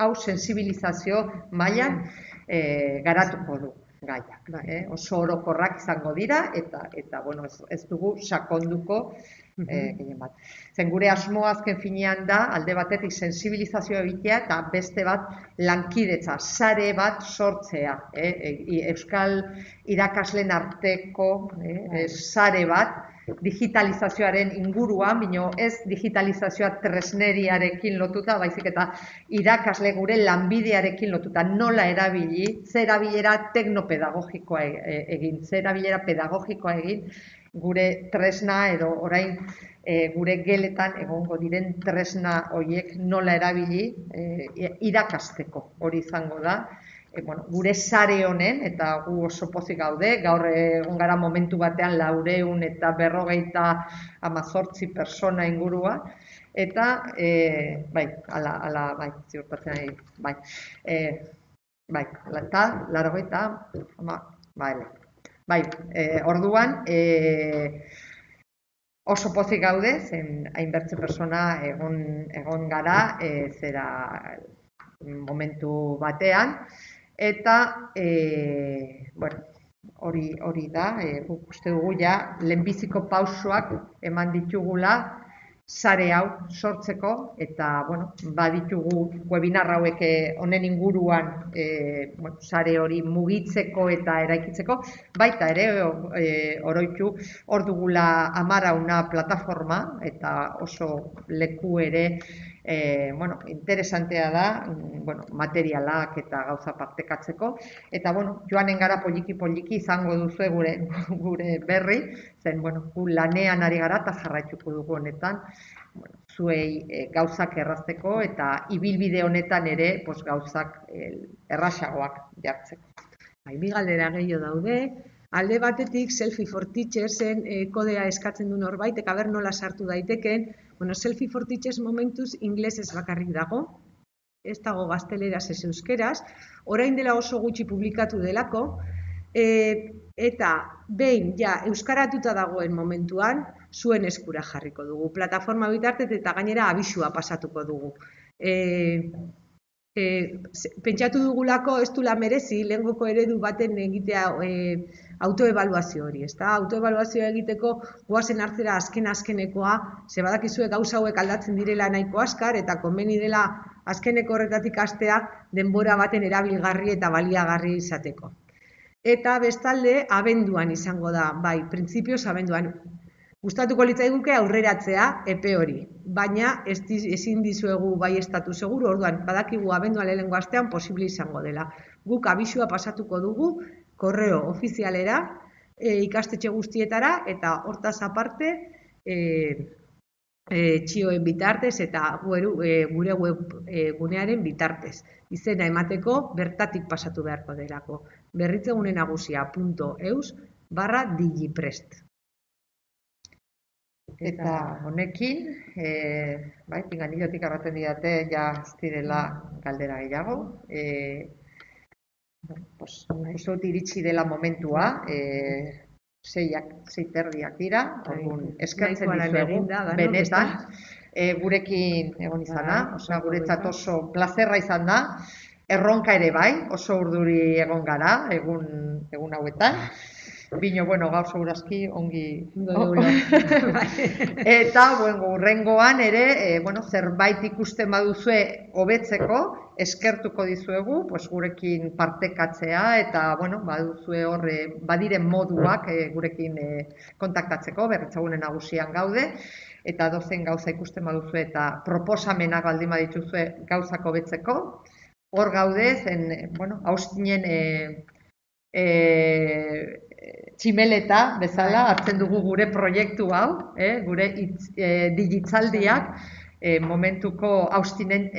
hau sensibilizazio mailan garatuko du gaiak. Oso orokorrak izango dira eta ez dugu sakonduko gehien bat. Zen gure asmoa azken finean da, alde batetik sensibilizazioa egitea eta beste bat lankidetza, sare bat sortzea. Euskal irakasleen arteko sare bat, digitalizazioaren inguruan, baina ez digitalizazioa tresneriarekin lotuta, baizik eta irakasle gure lanbidearekin lotuta, nola erabili, ze erabilera teknopedagogikoa egin, ze erabilera pedagogikoa egin, gure tresna edo orain gure geletan egongo diren tresna horiek nola erabili irakasteko hori izango da. Gure sare honen, eta gu oso pozik gaude, gaur egon gara momentu batean 418 persona ingurua, eta, ziurtatzen ari, eta 80, orduan, oso pozik gaude, zen hainbertze persona egon gara, zera momentu batean, eta, hori da, guk uste dugu ja, lehenbiziko pausoak eman ditugula sare hau sortzeko, eta, baditugu webinar hauek honen inguruan sare hori mugitzeko eta eraikitzeko, baita ere, oroitu, hor dugula 10 plataforma, eta oso leku ere, interesantea da, materialak eta gauza partekatzeko, eta, joanen gara poliki izango duzu gure berri, zen, gu lanean ari gara eta jarraituko dugu honetan, zuei gauzak errazteko eta ibilbide honetan ere gauzak errazagoak jartzeko. Bi galdera gehiago daude, alde batetik Selfie for Teachersen kodea eskatzen du norbait, eta ber nola sartu daiteken, Selfie for Teachers momentuz inglesez bakarrik dago, ez dago gazteleraz ez euskeraz, orain dela oso gutxi publikatu delako, eta behin euskaratuta dagoen momentuan, zuen eskura jarriko dugu. Plataforma bitartez eta gainera abisua pasatuko dugu. Pentsatu dugulako ez dula merezi, lehengoko eredu baten egitea autoebaluazio hori, ezta? Autoebaluazioa egiteko goazen hartzera azkenekoa, ze badakizue gauza hauek aldatzen direla nahiko askar, eta konbeni dela azkeneko horretatik hastea denbora baten erabilgarri eta baliagarri izateko. Eta bestalde, abenduan izango da, printzipioz abenduan. Gustatuko litzaiguke aurreratzea epe hori, baina ezin dizuegu baieztatu seguru, orduan badakigu abenduan lehenengo astean posible izango dela. Guk abisua pasatuko dugu korreo ofizialera, ikastetxe guztietara, eta hortaz aparte txioen bitartez eta gure webgunearen bitartez. Izena emateko bertatik pasatu beharko delako. Berritzegune nagusia.eus/digiprest. Eta honekin, pinganillotik arraten didate, ja ez direla galdera gehiago. Uste dut iritsi dela momentua, 6:30 dira, eskertzen dizuegu, benetan, gurekin egon izana, guretzat oso plazerra izan da, erronka ere bai, oso urduri egon gara, egun hauetan, Bino, bueno, gaur segurazki ongi... Bai. Eta, hurrengoan ere, zerbait ikusten baduzue hobetzeko, eskertuko dizuegu, gurekin partekatzea, eta, baduzue hor, badiren moduak gurekin kontaktatzeko, Berritzegune Nagusian gaude, eta dozen gauza ikusten baduzue, eta proposamenak baldin badituzue gauzak hobetzeko, hor gaude, zen, Austinen tximeleta bezala hartzen dugu gure proiektu hau, gure digitaldiak, momentuko Austinen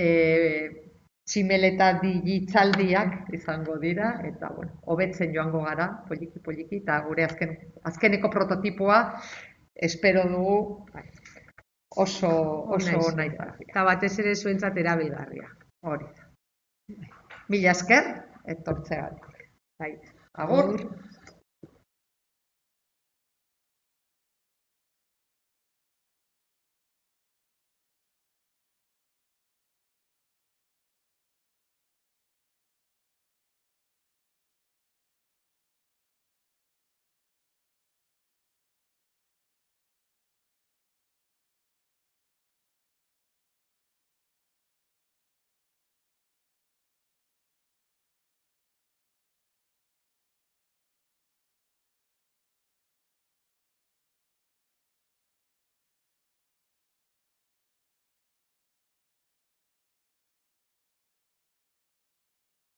tximeleta digitaldiak izango dira, eta hobetzen joango gara, poliki, eta gure azkeneko prototipoa espero dugu oso ona izan. Eta batez ere zuentzat erabilgarria. Hori da. Mila esker, etortzeagatik. Bai. Agur.